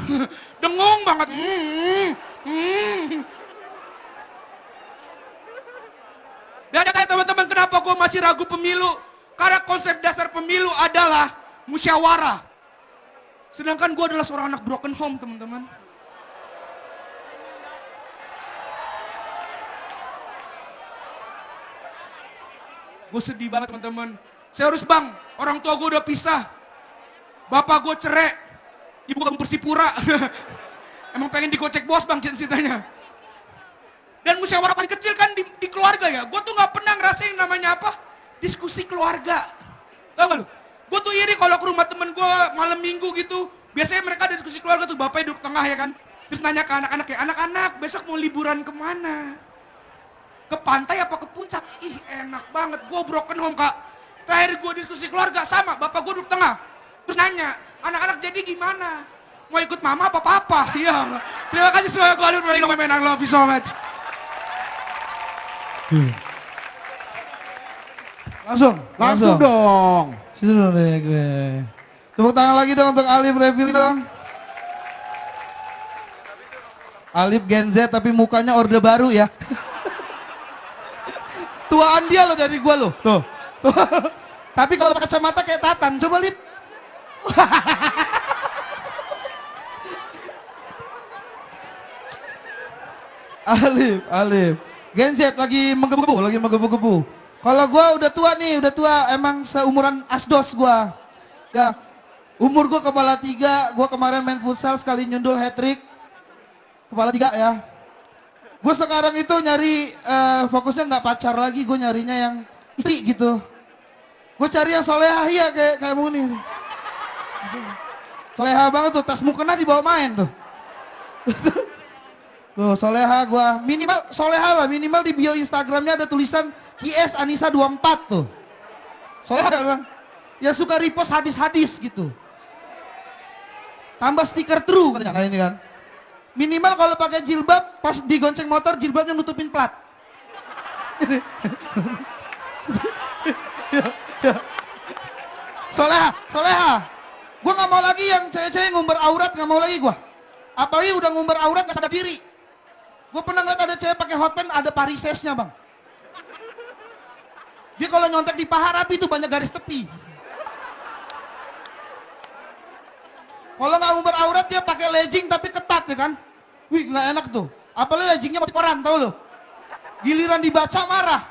Dengung banget. Dan ada kayak teman-teman kenapa gue masih ragu pemilu. Karena konsep dasar pemilu adalah musyawarah. Sedangkan gue adalah seorang anak broken home teman-teman. Gue sedih banget teman-teman. Saya harus bang, orang tua gue udah pisah. Bapak gue cerai. Ibu gue bersipura. Emang pengen digocek bos bang ceritanya. Dan musyawarah paling kecil kan di keluarga ya. Gue tuh gak pernah ngerasain namanya apa? Diskusi keluarga. Tau gak lu? Gue tuh iri kalau ke rumah temen gue malam minggu gitu. Biasanya mereka ada diskusi keluarga tuh, bapaknya duduk tengah ya kan. Terus nanya ke anak-anak ya, anak-anak besok mau liburan kemana? Ke pantai apa ke puncak? Ih enak banget, gue broken home kak. Terakhir gue diskusi keluarga sama, bapak gue duduk tengah. Terus nanya, anak-anak jadi gimana? Mau ikut mama apa papa? Iya. Terima kasih semua, gue Alif Roding, I love you so much. Langsung dong. Situ dong deh gue. Tepuk tangan lagi dong untuk Alif Reveal dong. Alif Gen Z tapi mukanya orde baru ya. Tuaan dia loh dari gua loh. Tuh. Tapi kalau pakai kacamata kayak Tatan. Coba Lip. Alif. Gen Z lagi menggebu-gebu. Kalau gua udah tua nih, emang seumuran Asdos gua. Ya. Umur gua kepala 3, gua kemarin main futsal sekali nyundul hat-trick. kepala 3 ya. Gue sekarang itu nyari fokusnya nggak pacar lagi, gue nyarinya yang istri gitu. Gue cari yang solehah ya kayak Muni. Solehah banget tuh, tas mukena dibawa main tuh. Tuh soleha gue, minimal soleha lah, minimal di bio Instagramnya ada tulisan QS Anissa 24 tuh. Soleha kan, ya suka repost hadis-hadis gitu. Tambah stiker true katanya ini kan. Minimal kalau pakai jilbab, pas digonceng motor jilbabnya nutupin plat. Soleha. Gue nggak mau lagi yang cewek-cewek ngumbar aurat, nggak mau lagi gue. Apalagi udah ngumbar aurat nggak sadar diri. Gue pernah ngeliat ada cewek pakai hotpan ada parisesnya bang. Dia kalau nyontek di paha rapi tuh banyak garis tepi. Kalau nggak ngumbar aurat dia pakai legging tapi ketat ya kan. Wih nggak enak tuh. Apalagi leggingnya motif koran tau lo. Giliran dibaca marah.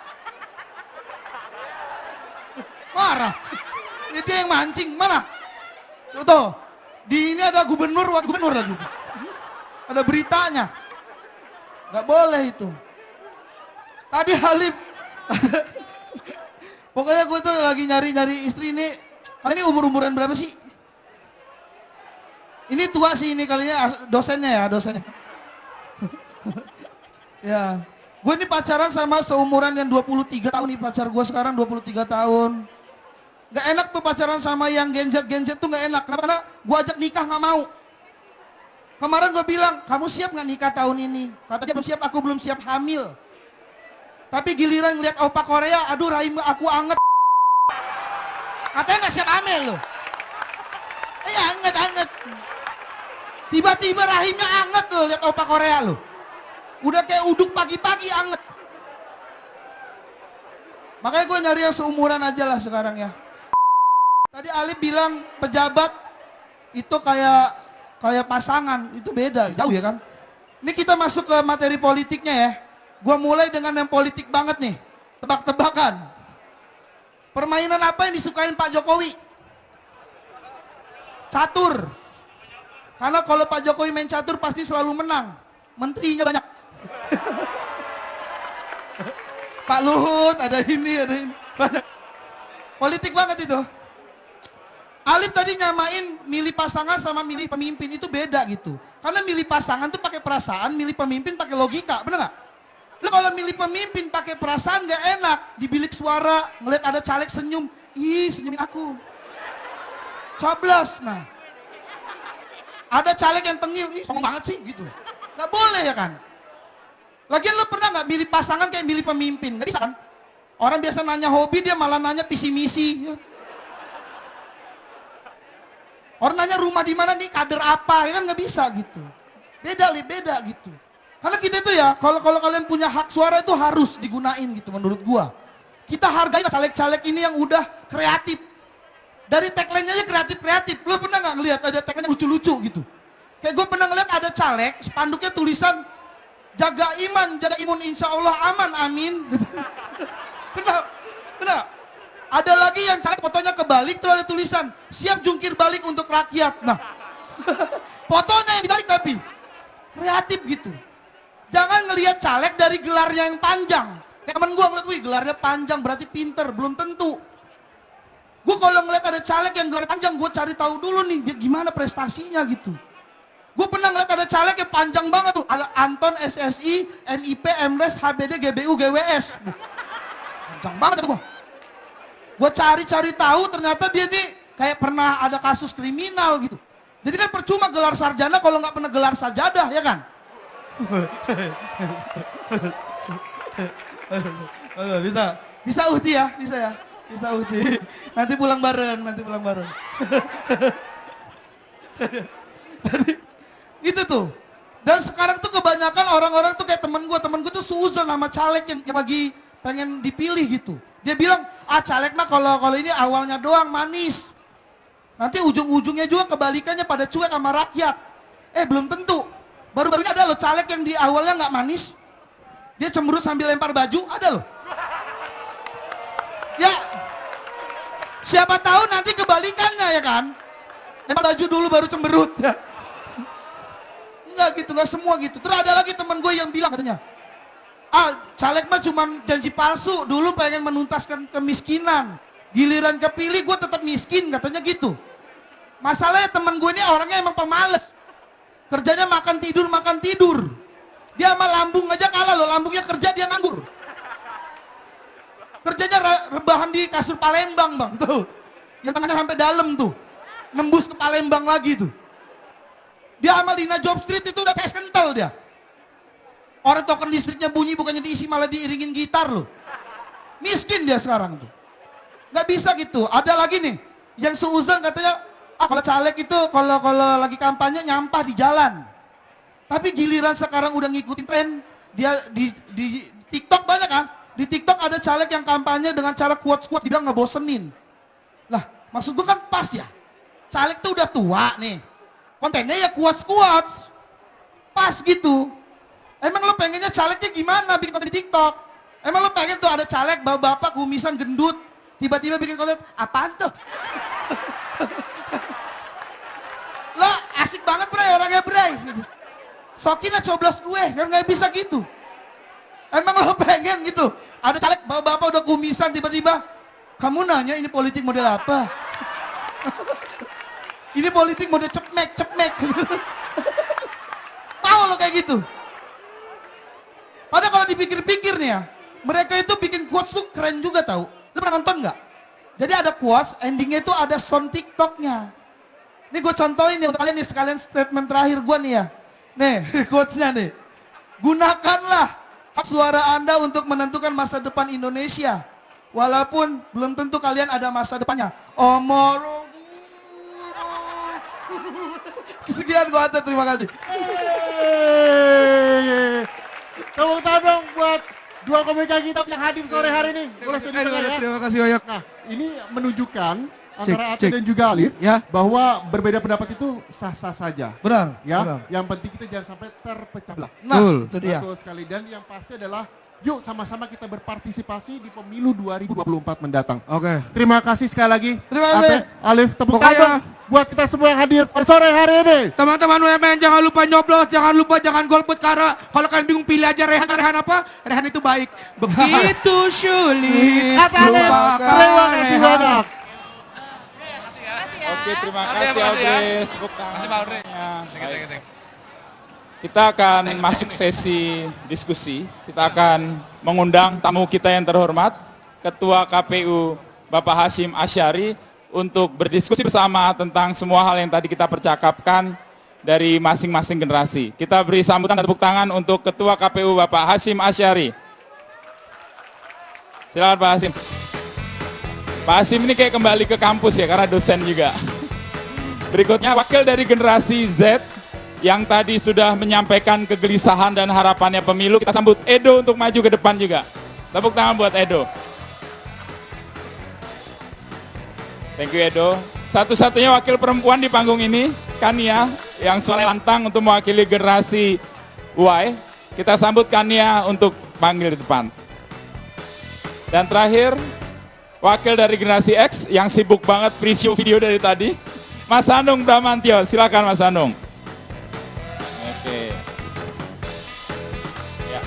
Dia yang mancing mana? Tuh. Di ini ada gubernur, wakil gubernur lagi. Ada beritanya. Gak boleh itu. Tadi Halif. Pokoknya gue tuh lagi nyari istri ini. Kali ini umur-umuran berapa sih? Ini tua sih ini kali ini dosennya. Ya. Gue ini pacaran sama seumuran yang 23 tahun nih, pacar gue sekarang 23 tahun. Gak enak tuh pacaran sama yang genjet tuh gak enak. Karena gue ajak nikah gak mau. Kemarin gue bilang, kamu siap gak nikah tahun ini? Kata dia belum siap, aku belum siap hamil. Tapi giliran ngeliat opa Korea, aduh rahim aku anget. Katanya gak siap hamil loh. Anget. Tiba-tiba rahimnya anget loh, lihat opa Korea loh. Udah kayak uduk pagi-pagi anget. Makanya gue nyari yang seumuran aja lah sekarang ya. Tadi Alif bilang pejabat itu kayak pasangan, itu beda, jauh ya kan. Ini kita masuk ke materi politiknya ya. Gua mulai dengan yang politik banget nih, tebak-tebakan. Permainan apa yang disukain Pak Jokowi? Catur. Karena kalau Pak Jokowi main catur pasti selalu menang. Menterinya banyak. Pak Luhut, ada ini. Banyak. Politik banget itu. Alif tadi nyamain milih pasangan sama milih pemimpin itu beda gitu. Karena milih pasangan tuh pakai perasaan, milih pemimpin pakai logika, bener nggak? Lo kalau milih pemimpin pakai perasaan nggak enak. Di bilik suara ngeliat ada caleg senyum, ih senyumin aku. Coblos, nah. Ada caleg yang tengil, ih sombong banget sih gitu. Nggak boleh ya kan? Lagian lo pernah nggak milih pasangan kayak milih pemimpin? Nggak bisa kan? Orang biasa nanya hobi, dia malah nanya visi misi. Orang nanya rumah di mana nih, kader apa, ya kan nggak bisa gitu. Beda gitu. Karena kita itu ya, kalau kalian punya hak suara itu harus digunain gitu menurut gua. Kita hargai caleg-caleg ini yang udah kreatif. Dari tagline-nya aja kreatif. Lo pernah nggak ngeliat ada tagline lucu-lucu gitu? Kayak gue pernah ngeliat ada caleg, spanduknya tulisan jaga imun insya Allah aman, amin. Benar. Ada lagi yang caleg fotonya kebalik terus ada tulisan siap jungkir balik untuk rakyat. Nah, fotonya yang dibalik tapi kreatif gitu. Jangan ngelihat caleg dari gelarnya yang panjang. Kayak temen gue ngeliat, wih gelarnya panjang berarti pinter, belum tentu. Gue kalau ngeliat ada caleg yang gelar panjang, gue cari tahu dulu nih dia gimana prestasinya gitu. Gue pernah ngeliat ada caleg yang panjang banget tuh, ada Anton SSI, NIP, MRes, HBD, GBU, GWS. Panjang banget tuh gue. Gue cari tahu ternyata dia nih kayak pernah ada kasus kriminal gitu. Jadi kan percuma gelar sarjana kalau nggak pernah gelar sajadah ya kan? Bisa Uhti ya, bisa Uhti. Nanti pulang bareng. Tadi itu tuh. Dan sekarang tuh kebanyakan orang-orang tuh kayak temen gue tuh suuzon sama caleg yang lagi pengen dipilih gitu. Dia bilang, caleg mah kalau ini awalnya doang manis. Nanti ujung-ujungnya juga kebalikannya pada cuek sama rakyat. Belum tentu. Baru-baru ini ada loh caleg yang di awalnya nggak manis. Dia cemberut sambil lempar baju, ada loh. Ya, siapa tahu nanti kebalikannya ya kan. Lempar baju dulu baru cemberut. Enggak gitu, enggak semua gitu. Terus ada lagi teman gue yang bilang katanya, caleg mah cuman janji palsu, dulu pengen menuntaskan kemiskinan. Giliran kepilih gue tetap miskin, katanya gitu. Masalahnya teman gue ini orangnya emang pemalas. Kerjanya makan tidur. Dia sama lambung aja kalah loh, lambungnya kerja dia nganggur. Kerjanya rebahan di kasur Palembang bang, tuh. Yang tangannya sampai dalam tuh. Nembus ke Palembang lagi tuh. Dia sama Lina Job Street itu udah kayak kental dia. Orang token listriknya bunyi bukannya diisi malah diiringin gitar loh. Miskin dia sekarang tuh. Gak bisa gitu. Ada lagi nih, yang seuzon katanya, kalau caleg itu kalau lagi kampanye nyampah di jalan. Tapi giliran sekarang udah ngikutin tren, dia di TikTok banyak kan? Di TikTok ada caleg yang kampanye dengan cara quotes-quotes, dia bilang ngebosenin. Lah, maksud gue kan pas ya. Caleg tuh udah tua nih. Kontennya ya quotes-quotes. Pas gitu. Emang lo pengennya calegnya gimana bikin konten di TikTok? Emang lo pengen tuh ada caleg bapak-bapak kumisan gendut, tiba-tiba bikin konten, apaan tuh? Lo asik banget bray, orangnya bray. Sokin lah coblos gue, kan gak bisa gitu. Emang lo pengen gitu? Ada caleg bapak-bapak udah kumisan tiba-tiba, kamu nanya ini politik model apa? Ini politik model cepmek. Mau lo kayak gitu? Padahal kalau dipikir-pikir nih ya, mereka itu bikin quotes tuh keren juga tahu. Lu pernah nonton nggak? Jadi ada quotes, endingnya itu ada sound TikToknya. Ini gue contohin nih untuk kalian nih, sekalian statement terakhir gue nih ya. Nih, quotesnya nih. Gunakanlah hak suara Anda untuk menentukan masa depan Indonesia. Walaupun belum tentu kalian ada masa depannya. Omoro. Sekian gue Anta, terima kasih. Tepuk tangan dong buat dua komika kita yang hadir sore hari ini. Boleh saya dengar ya? Terima kasih Oyak. Nah, ini menunjukkan antara Ate cek. dan juga Alif Ya. bahwa berbeda pendapat itu sah-sah saja. Benar. Ya, benar. yang penting kita jangan sampai terpecah belah. Nah, Betul. itu dia. Betul sekali, dan yang pasti adalah yuk sama-sama kita berpartisipasi di pemilu 2024 mendatang. Oke. Terima kasih sekali lagi. Terima kasih. Ate, Alif, tepuk Pokoknya- tangan dong buat kita semua yang hadir pada sore hari ini. Teman-teman UMN jangan lupa nyoblos, jangan golput karena kalau kalian bingung pilih aja Rehan apa? Rehan itu baik. Begitu sulit. Terima kasih banyak. Oke, terima kasih Audrey. Tepuk tangannya. Baik. Kita akan masuk sesi diskusi. Kita akan mengundang tamu kita yang terhormat, Ketua KPU Bapak Hasyim Asyari, untuk berdiskusi bersama tentang semua hal yang tadi kita percakapkan dari masing-masing generasi. Kita beri sambutan dan tepuk tangan untuk Ketua KPU Bapak Hasyim Asyari. Silakan Pak Hasyim. Pak Hasyim ini kayak kembali ke kampus ya, karena dosen juga. Berikutnya wakil dari generasi Z yang tadi sudah menyampaikan kegelisahan dan harapannya pemilu. Kita sambut Edo untuk maju ke depan juga. Tepuk tangan buat Edo. Thank you Edo. Satu-satunya wakil perempuan di panggung ini, Kania, yang suara lantang untuk mewakili generasi Y. Kita sambut Kania untuk panggil di depan. Dan terakhir, wakil dari generasi X yang sibuk banget preview video dari tadi, Mas Anung Bramantio. Silakan Mas Anung. Oke. Ya.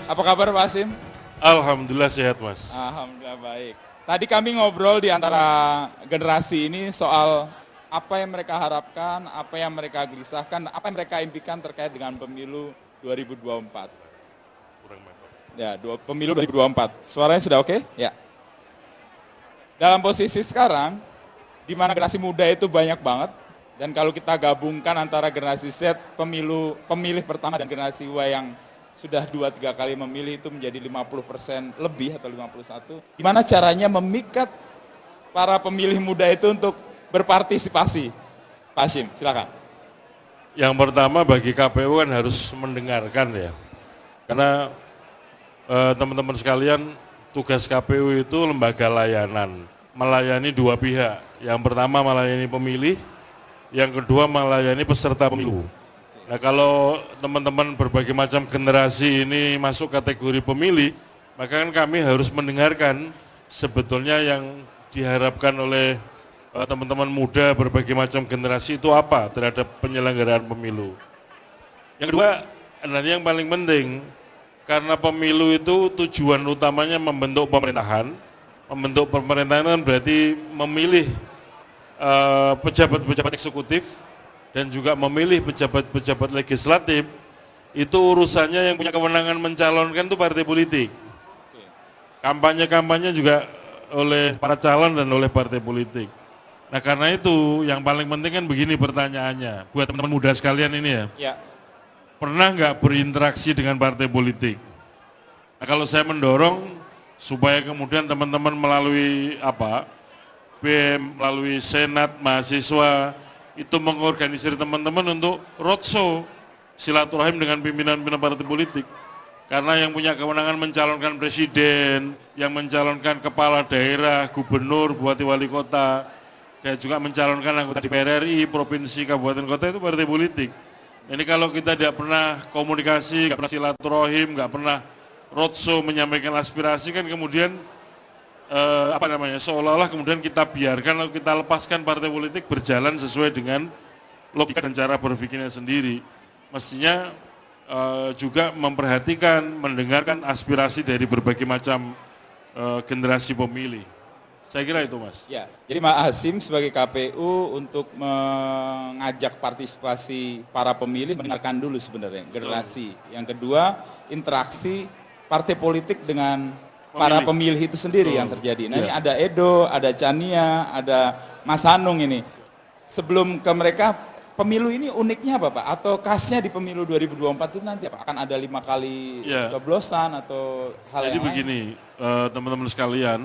Apa kabar Pak Hasyim? Alhamdulillah sehat Mas. Alhamdulillah baik. Tadi kami ngobrol di antara generasi ini soal apa yang mereka harapkan, apa yang mereka gelisahkan, apa yang mereka impikan terkait dengan pemilu 2024. Kurang mantap. Ya, pemilu 2024. Suaranya sudah oke? Ya. Dalam posisi sekarang, di mana generasi muda itu banyak banget, dan kalau kita gabungkan antara generasi Z, pemilih pertama dan generasi Y yang sudah 2-3 kali memilih itu menjadi 50% lebih atau 51. Gimana caranya memikat para pemilih muda itu untuk berpartisipasi? Pak Hasyim, silakan. Yang pertama bagi KPU kan harus mendengarkan ya. Karena teman-teman sekalian, tugas KPU itu lembaga layanan. Melayani dua pihak. Yang pertama melayani pemilih, yang kedua melayani peserta pemilu. Nah kalau teman-teman berbagai macam generasi ini masuk kategori pemilih, maka kan kami harus mendengarkan sebetulnya yang diharapkan oleh teman-teman muda berbagai macam generasi itu apa terhadap penyelenggaraan pemilu. Yang kedua, dan yang paling penting, karena pemilu itu tujuan utamanya membentuk pemerintahan. Membentuk pemerintahan kan berarti memilih pejabat-pejabat eksekutif dan juga memilih pejabat-pejabat legislatif. Itu urusannya yang punya kewenangan mencalonkan itu partai politik. Kampanye-kampanye juga oleh para calon dan oleh partai politik. Nah karena itu yang paling penting kan begini pertanyaannya, buat teman-teman muda sekalian ini ya. Ya. Pernah nggak berinteraksi dengan partai politik? Nah, kalau saya mendorong supaya kemudian teman-teman melalui BEM, melalui Senat, mahasiswa, itu mengorganisir teman-teman untuk roadshow, silaturahim dengan pimpinan-pimpinan partai politik. Karena yang punya kewenangan mencalonkan presiden, yang mencalonkan kepala daerah, gubernur, bupati wali kota, dan juga mencalonkan anggota DPR RI, provinsi, kabupaten kota itu partai politik. Ini kalau kita tidak pernah komunikasi, nggak pernah silaturahim, nggak pernah roadshow menyampaikan aspirasi, kan kemudian seolah-olah kemudian kita biarkan, lalu kita lepaskan partai politik berjalan sesuai dengan logika dan cara berpikirnya sendiri. Mestinya juga memperhatikan, mendengarkan aspirasi dari berbagai macam generasi pemilih. Saya kira itu, Mas. Ya, jadi Mas Hasim sebagai KPU untuk mengajak partisipasi para pemilih, mendengarkan dulu sebenarnya generasi. Yang kedua, interaksi partai politik dengan para pemilih itu sendiri yang terjadi. Nah ini ada Edo, ada Chania, ada Mas Hanung ini. Sebelum ke mereka, pemilu ini uniknya apa Pak? Atau khasnya di pemilu 2024 itu nanti apa? Akan ada 5 kali coblosan atau hal jadi yang lain? begini, teman-teman sekalian,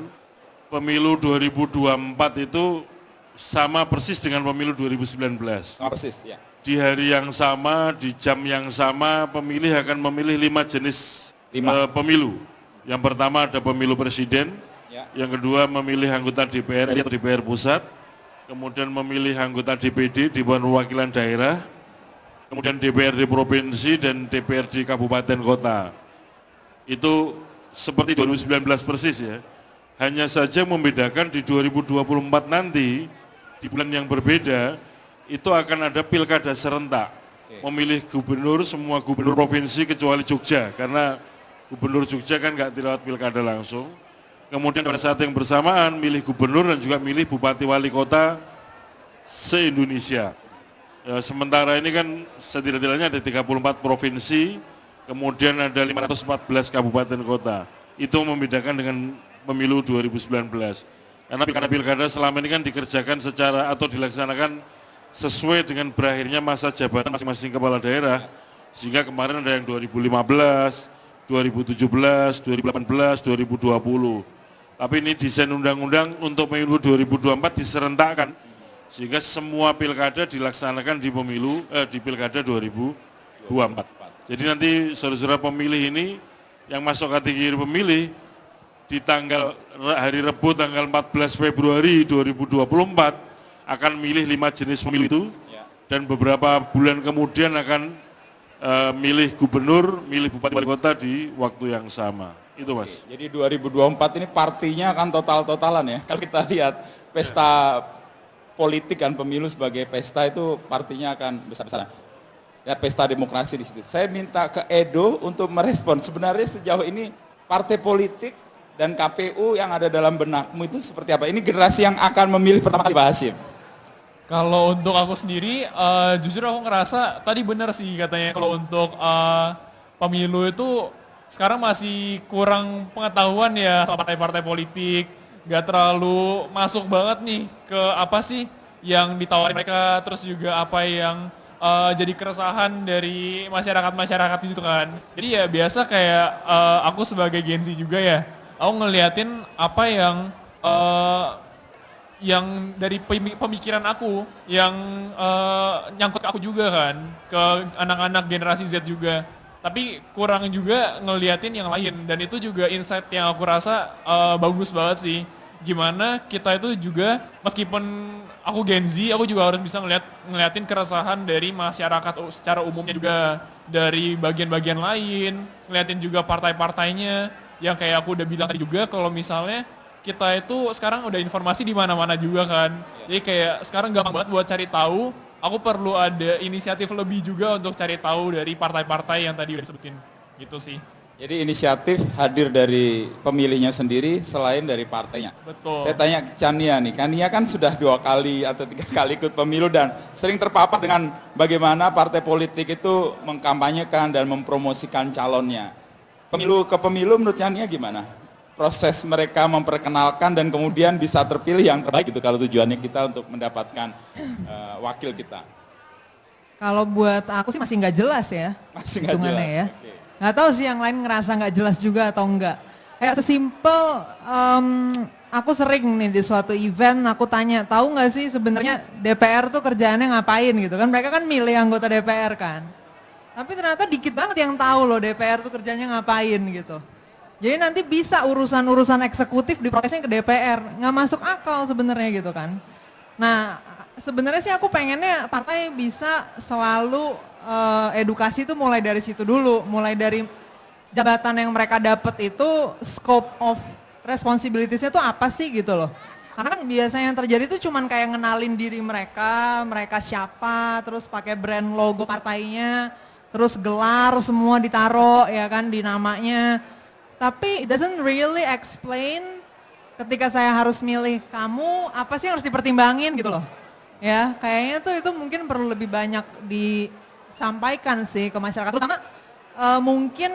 pemilu 2024 itu sama persis dengan pemilu 2019. Sama persis, ya. Di hari yang sama, di jam yang sama, pemilih akan memilih 5 jenis pemilu. Yang pertama ada pemilu presiden, yang kedua memilih anggota DPR atau DPR pusat, kemudian memilih anggota DPD, Dewan Perwakilan Daerah, kemudian DPRD provinsi dan DPRD kabupaten kota. Itu seperti 2019 persis ya. Hanya saja membedakan di 2024 nanti, di bulan yang berbeda, itu akan ada pilkada serentak. Memilih gubernur, semua gubernur provinsi kecuali Jogja, karena gubernur Jogja kan nggak dilewat pilkada langsung. Kemudian pada saat yang bersamaan milih gubernur dan juga milih bupati wali kota se-Indonesia. Sementara ini kan setidaknya ada 34 provinsi, kemudian ada 514 kabupaten kota. Itu membedakan dengan pemilu 2019. Karena pilkada selama ini kan dikerjakan secara atau dilaksanakan sesuai dengan berakhirnya masa jabatan masing-masing kepala daerah. Sehingga kemarin ada yang 2015, 2017, 2018, 2020. Tapi ini desain undang-undang untuk pemilu 2024 diserentakkan sehingga semua pilkada dilaksanakan di pilkada 2024. Jadi nanti saudara-saudara pemilih ini yang masuk kategori pemilih di hari Rabu tanggal 14 Februari 2024 akan milih 5 jenis pemilu itu dan beberapa bulan kemudian akan milih gubernur, milih bupati wali kota di waktu yang sama. Itu Mas. Jadi 2024 ini partinya akan total-totalan ya. Kalau kita lihat pesta politik kan pemilu sebagai pesta itu partinya akan besar-besaran. Ya pesta demokrasi di situ. Saya minta ke Edo untuk merespon sebenarnya sejauh ini partai politik dan KPU yang ada dalam benakmu itu seperti apa? Ini generasi yang akan memilih pertama kali Pak Hasim. Kalau untuk aku sendiri, jujur aku ngerasa tadi benar sih katanya kalau untuk pemilu itu sekarang masih kurang pengetahuan ya soal partai-partai politik, gak terlalu masuk banget nih ke apa sih yang ditawarin mereka, terus juga apa yang jadi keresahan dari masyarakat itu kan. Jadi ya biasa kayak aku sebagai Gen Z juga ya, aku ngeliatin apa yang dari pemikiran aku, yang nyangkut ke aku juga kan, ke anak-anak generasi Z juga. Tapi kurang juga ngeliatin yang lain, dan itu juga insight yang aku rasa bagus banget sih. Gimana kita itu juga, meskipun aku Gen Z, aku juga harus bisa ngeliatin keresahan dari masyarakat secara umumnya juga, dari bagian-bagian lain, ngeliatin juga partai-partainya, yang kayak aku udah bilang tadi juga, kalau misalnya kita itu sekarang udah informasi di mana-mana juga kan. Jadi kayak sekarang gampang banget buat cari tahu. Aku perlu ada inisiatif lebih juga untuk cari tahu dari partai-partai yang tadi udah disebutin. Gitu sih. Jadi inisiatif hadir dari pemilihnya sendiri selain dari partainya. Betul. Saya tanya Chania nih, Chania kan sudah 2 kali atau 3 kali ikut pemilu dan sering terpapar dengan bagaimana partai politik itu mengkampanyekan dan mempromosikan calonnya. Pemilu ke pemilu menurut Chania gimana? Proses mereka memperkenalkan dan kemudian bisa terpilih yang terbaik itu kalau tujuannya kita untuk mendapatkan wakil kita. Kalau buat aku sih masih nggak jelas ya. Masih nggak hitungannya jelas. ya. Okay. Nggak tahu sih yang lain ngerasa nggak jelas juga atau enggak. Kayak sesimpel, aku sering nih di suatu event aku tanya, tahu nggak sih sebenarnya DPR tuh kerjaannya ngapain gitu kan? Mereka kan milih anggota DPR kan. Tapi ternyata dikit banget yang tahu loh DPR tuh kerjanya ngapain gitu. Jadi nanti bisa urusan-urusan eksekutif diprotesnya ke DPR, nggak masuk akal sebenarnya gitu kan. Nah sebenarnya sih aku pengennya partai bisa selalu edukasi itu mulai dari situ dulu, mulai dari jabatan yang mereka dapat itu scope of responsibilities-nya tuh apa sih gitu loh. Karena kan biasanya yang terjadi itu cuman kayak ngenalin diri mereka, mereka siapa, terus pakai brand logo partainya, terus gelar semua ditaruh ya kan di namanya. Tapi it doesn't really explain ketika saya harus milih kamu apa sih yang harus dipertimbangin gitu loh. Ya kayaknya tuh itu mungkin perlu lebih banyak disampaikan sih ke masyarakat. Terutama mungkin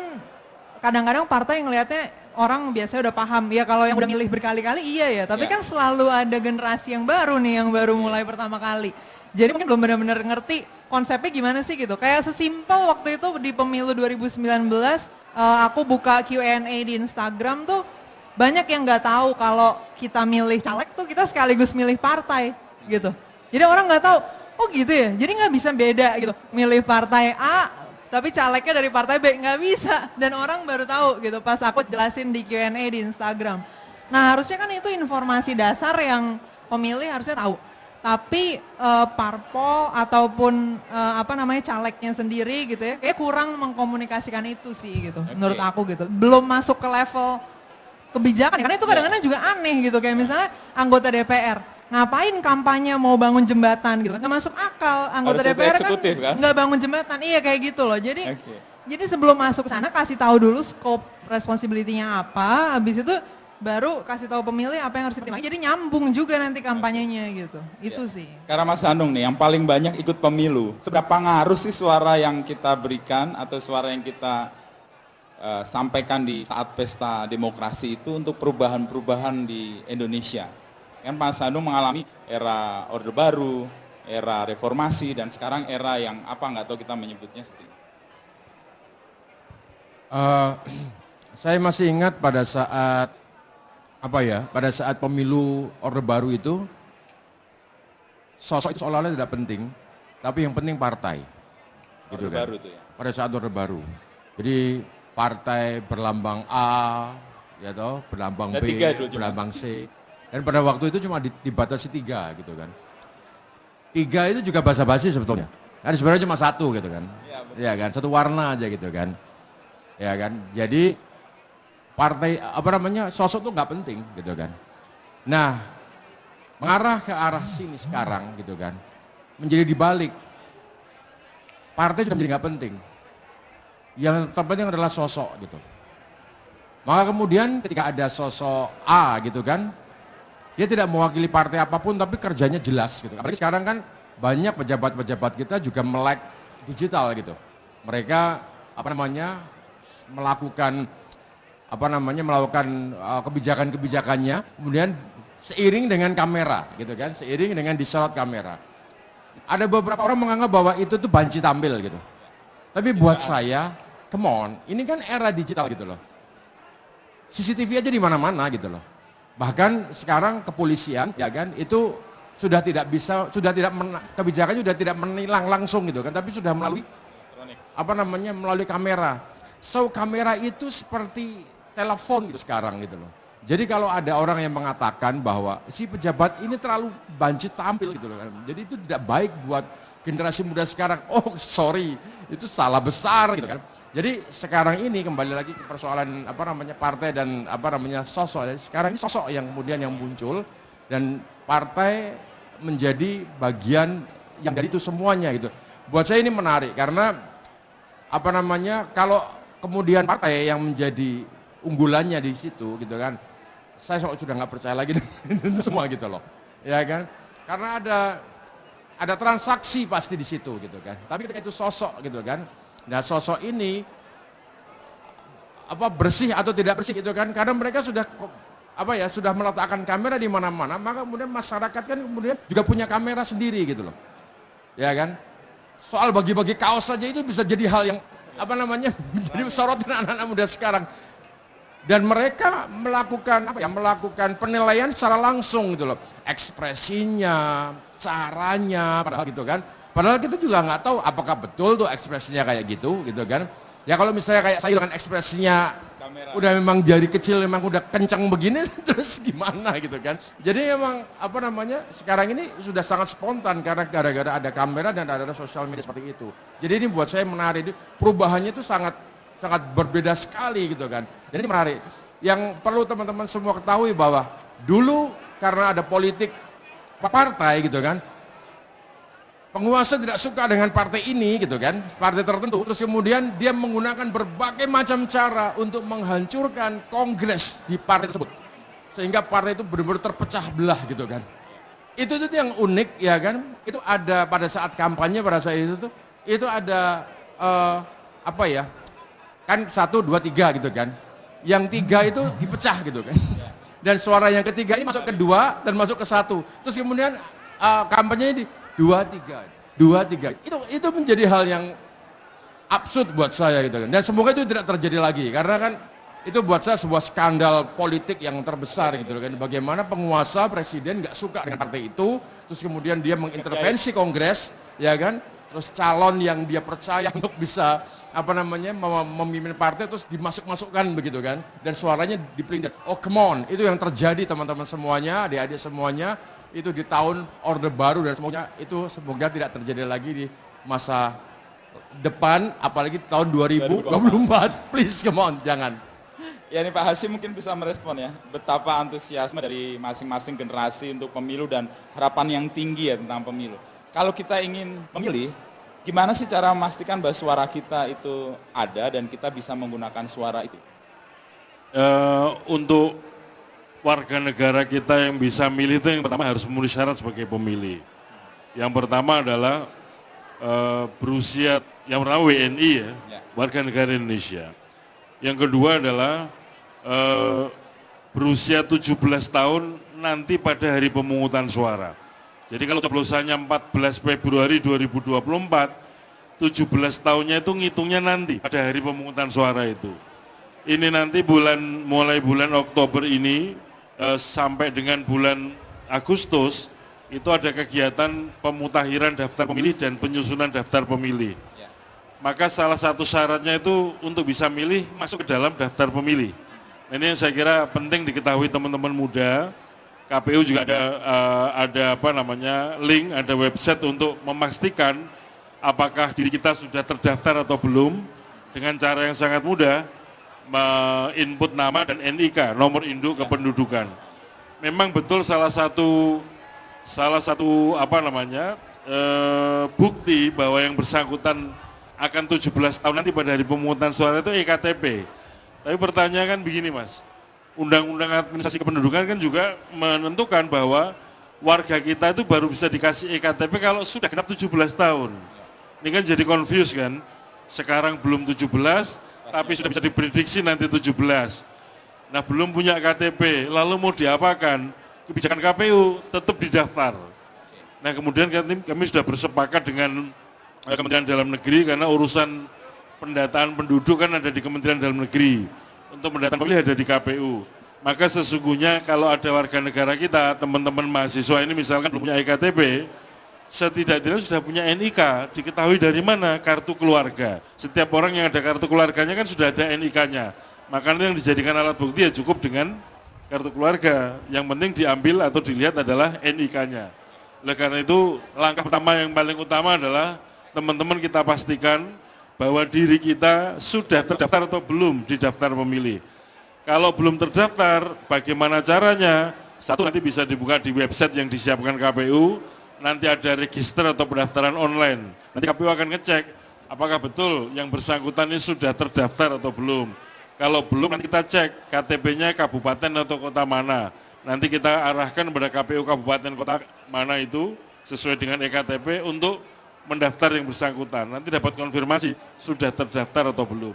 kadang-kadang partai yang ngelihatnya orang biasanya udah paham. Ya kalau yang udah milih berkali-kali iya ya. Tapi kan selalu ada generasi yang baru nih yang baru mulai pertama kali. Jadi mungkin belum benar-benar ngerti konsepnya gimana sih gitu. Kayak sesimpel waktu itu di pemilu 2019 aku buka Q&A di Instagram tuh banyak yang nggak tahu kalau kita milih caleg tuh kita sekaligus milih partai gitu. Jadi orang nggak tahu, oh gitu ya. Jadi nggak bisa beda gitu. Milih partai A, tapi calegnya dari partai B nggak bisa. Dan orang baru tahu gitu. Pas aku jelasin di Q&A di Instagram. Nah harusnya kan itu informasi dasar yang pemilih harusnya tahu. Tapi parpol ataupun calegnya sendiri gitu ya, kayak kurang mengkomunikasikan itu sih gitu. Menurut aku gitu. Belum masuk ke level kebijakan. Karena itu kadang-kadang juga aneh gitu. Kayak misalnya anggota DPR. Ngapain kampanye mau bangun jembatan gitu, nggak masuk akal. Anggota DPR kan nggak bangun jembatan, iya kayak gitu loh. Jadi sebelum masuk ke sana kasih tahu dulu scope responsibility-nya apa, habis itu baru kasih tahu pemilih apa yang harus dipertimbangkan. Jadi nyambung juga nanti kampanyenya gitu. Itu sih. Sekarang Mas Hanung nih yang paling banyak ikut pemilu. Seberapa ngaruh sih suara yang kita berikan atau suara yang kita sampaikan di saat pesta demokrasi itu untuk perubahan-perubahan di Indonesia? Kan Mas Hanung mengalami era Orde Baru, era reformasi, dan sekarang era yang nggak tahu kita menyebutnya seperti ini. Saya masih ingat pada saat pemilu Orde Baru itu, sosok itu seolah-olah tidak penting, tapi yang penting partai. Gitu Orde kan? Baru itu ya? Pada saat Orde Baru. Jadi partai berlambang A, ya toh, berlambang B, berlambang C. Dan pada waktu itu cuma dibatasi 3 gitu kan. 3 itu juga basa-basi sebetulnya. Kan sebenarnya cuma 1 gitu kan. Iya kan, 1 warna aja gitu kan. Ya kan. Jadi partai sosok tuh nggak penting gitu kan. Nah, mengarah ke arah sini sekarang gitu kan. Menjadi dibalik. Partai sudah menjadi nggak penting. Yang terpenting adalah sosok gitu. Maka kemudian ketika ada sosok A gitu kan, dia tidak mewakili partai apapun tapi kerjanya jelas gitu. Apalagi sekarang kan banyak pejabat-pejabat kita juga melek digital gitu. Mereka melakukan kebijakan-kebijakannya kemudian seiring dengan kamera gitu kan, seiring dengan disorot kamera. Ada beberapa orang menganggap bahwa itu tuh banci tampil gitu. Tapi buat saya, come on, ini kan era digital gitu loh. CCTV aja di mana-mana gitu loh. Bahkan sekarang kepolisian ya kan itu sudah tidak kebijakannya sudah tidak menilang langsung gitu kan, tapi sudah melalui melalui kamera. So kamera itu seperti telepon gitu sekarang gitu loh. Jadi kalau ada orang yang mengatakan bahwa si pejabat ini terlalu banci tampil gitu loh kan. Jadi itu tidak baik buat generasi muda sekarang. Oh sorry, itu salah besar gitu kan. Jadi sekarang ini kembali lagi ke persoalan partai dan sosok. Jadi sekarang ini sosok yang kemudian yang muncul dan partai menjadi bagian yang dari itu semuanya gitu. Buat saya ini menarik karena kalau kemudian partai yang menjadi unggulannya di situ gitu kan, saya sudah nggak percaya lagi itu semua gitu loh, ya kan? Karena ada transaksi pasti di situ gitu kan. Tapi ketika itu sosok gitu kan, nah sosok ini bersih atau tidak bersih gitu kan? Karena mereka sudah sudah meletakkan kamera di mana-mana, maka kemudian masyarakat kan kemudian juga punya kamera sendiri gitu loh, ya kan? Soal bagi-bagi kaos saja itu bisa jadi hal yang menjadi sorotan anak-anak muda sekarang. Dan mereka melakukan penilaian secara langsung gitu loh, ekspresinya, caranya, padahal gitu kan. Padahal kita juga nggak tahu apakah betul tuh ekspresinya kayak gitu kan. Ya kalau misalnya kayak saya dengan ekspresinya udah memang jari kecil memang udah kencang begini terus gimana gitu kan. Jadi memang sekarang ini sudah sangat spontan karena gara-gara ada kamera dan ada sosial media seperti itu. Jadi ini buat saya menarik, perubahannya itu sangat berbeda sekali gitu kan. Jadi ini menarik. Yang perlu teman-teman semua ketahui bahwa dulu karena ada politik partai gitu kan, penguasa tidak suka dengan partai ini gitu kan, partai tertentu, terus kemudian dia menggunakan berbagai macam cara untuk menghancurkan kongres di partai tersebut, sehingga partai itu benar-benar terpecah belah gitu kan. Itu yang unik ya kan, itu ada pada saat kampanye pada saat itu ada kan 1, 2, 3 gitu kan, yang 3 itu dipecah gitu kan, dan suara yang ketiga ini masuk ke 2 dan masuk ke 1, terus kemudian kampanye di 2, 3 itu menjadi hal yang absurd buat saya gitu kan, dan semoga itu tidak terjadi lagi karena kan itu buat saya sebuah skandal politik yang terbesar gitu kan, bagaimana penguasa presiden nggak suka dengan partai itu, terus kemudian dia mengintervensi kongres ya kan, terus calon yang dia percaya untuk bisa memimpin partai terus dimasukkan begitu kan, dan suaranya diperingat. Oh come on, itu yang terjadi teman-teman semuanya, adik-adik semuanya, itu di tahun Orde Baru, dan semoga tidak terjadi lagi di masa depan, apalagi tahun 2024. Please come on, jangan. Ya ini Pak Hasyim mungkin bisa merespon ya, betapa antusiasme dari masing-masing generasi untuk pemilu dan harapan yang tinggi ya tentang pemilu. Kalau kita ingin memilih, gimana sih cara memastikan bahwa suara kita itu ada dan kita bisa menggunakan suara itu? Untuk warga negara kita yang bisa milih itu yang pertama harus memenuhi syarat sebagai pemilih. Yang pertama adalah berusia, yang pertama WNI ya, warga negara Indonesia. Yang kedua adalah berusia 17 tahun nanti pada hari pemungutan suara. Jadi kalau coblosannya 14 Februari 2024, 17 tahunnya itu ngitungnya nanti pada hari pemungutan suara itu. Ini nanti mulai bulan Oktober ini sampai dengan bulan Agustus itu ada kegiatan pemutakhiran daftar pemilih dan penyusunan daftar pemilih. Maka salah satu syaratnya itu untuk bisa milih masuk ke dalam daftar pemilih. Ini yang saya kira penting diketahui teman-teman muda. KPU juga ada link, ada website untuk memastikan apakah diri kita sudah terdaftar atau belum, dengan cara yang sangat mudah, input nama dan NIK, nomor induk kependudukan. Memang betul salah satu bukti bahwa yang bersangkutan akan 17 tahun nanti pada hari pemungutan suara itu EKTP. Tapi pertanyaan kan begini Mas, Undang-Undang Administrasi Kependudukan kan juga menentukan bahwa warga kita itu baru bisa dikasih EKTP kalau sudah genap 17 tahun. Ini kan jadi confuse kan, sekarang belum 17, tapi sudah bisa diprediksi nanti 17. Nah belum punya KTP, lalu mau diapakan? Kebijakan KPU tetap didaftar. Nah kemudian kami sudah bersepakat dengan Kementerian Dalam Negeri, karena urusan pendataan penduduk kan ada di Kementerian Dalam Negeri. Untuk pendataan pemilih ada di KPU. Maka sesungguhnya kalau ada warga negara kita, teman-teman mahasiswa ini misalkan belum punya EKTP, setidaknya sudah punya NIK, diketahui dari mana? Kartu keluarga. Setiap orang yang ada kartu keluarganya kan sudah ada NIK-nya. Makanya yang dijadikan alat bukti ya cukup dengan kartu keluarga. Yang penting diambil atau dilihat adalah NIK-nya. Oleh karena itu langkah pertama yang paling utama adalah teman-teman kita pastikan bahwa diri kita sudah terdaftar atau belum di daftar pemilih. Kalau belum terdaftar, bagaimana caranya? Satu, nanti bisa dibuka di website yang disiapkan KPU, nanti ada register atau pendaftaran online. Nanti KPU akan ngecek apakah betul yang bersangkutan ini sudah terdaftar atau belum. Kalau belum, nanti kita cek KTP-nya kabupaten atau kota mana. Nanti kita arahkan kepada KPU kabupaten kota mana itu sesuai dengan EKTP untuk mendaftar yang bersangkutan. Nanti dapat konfirmasi sudah terdaftar atau belum.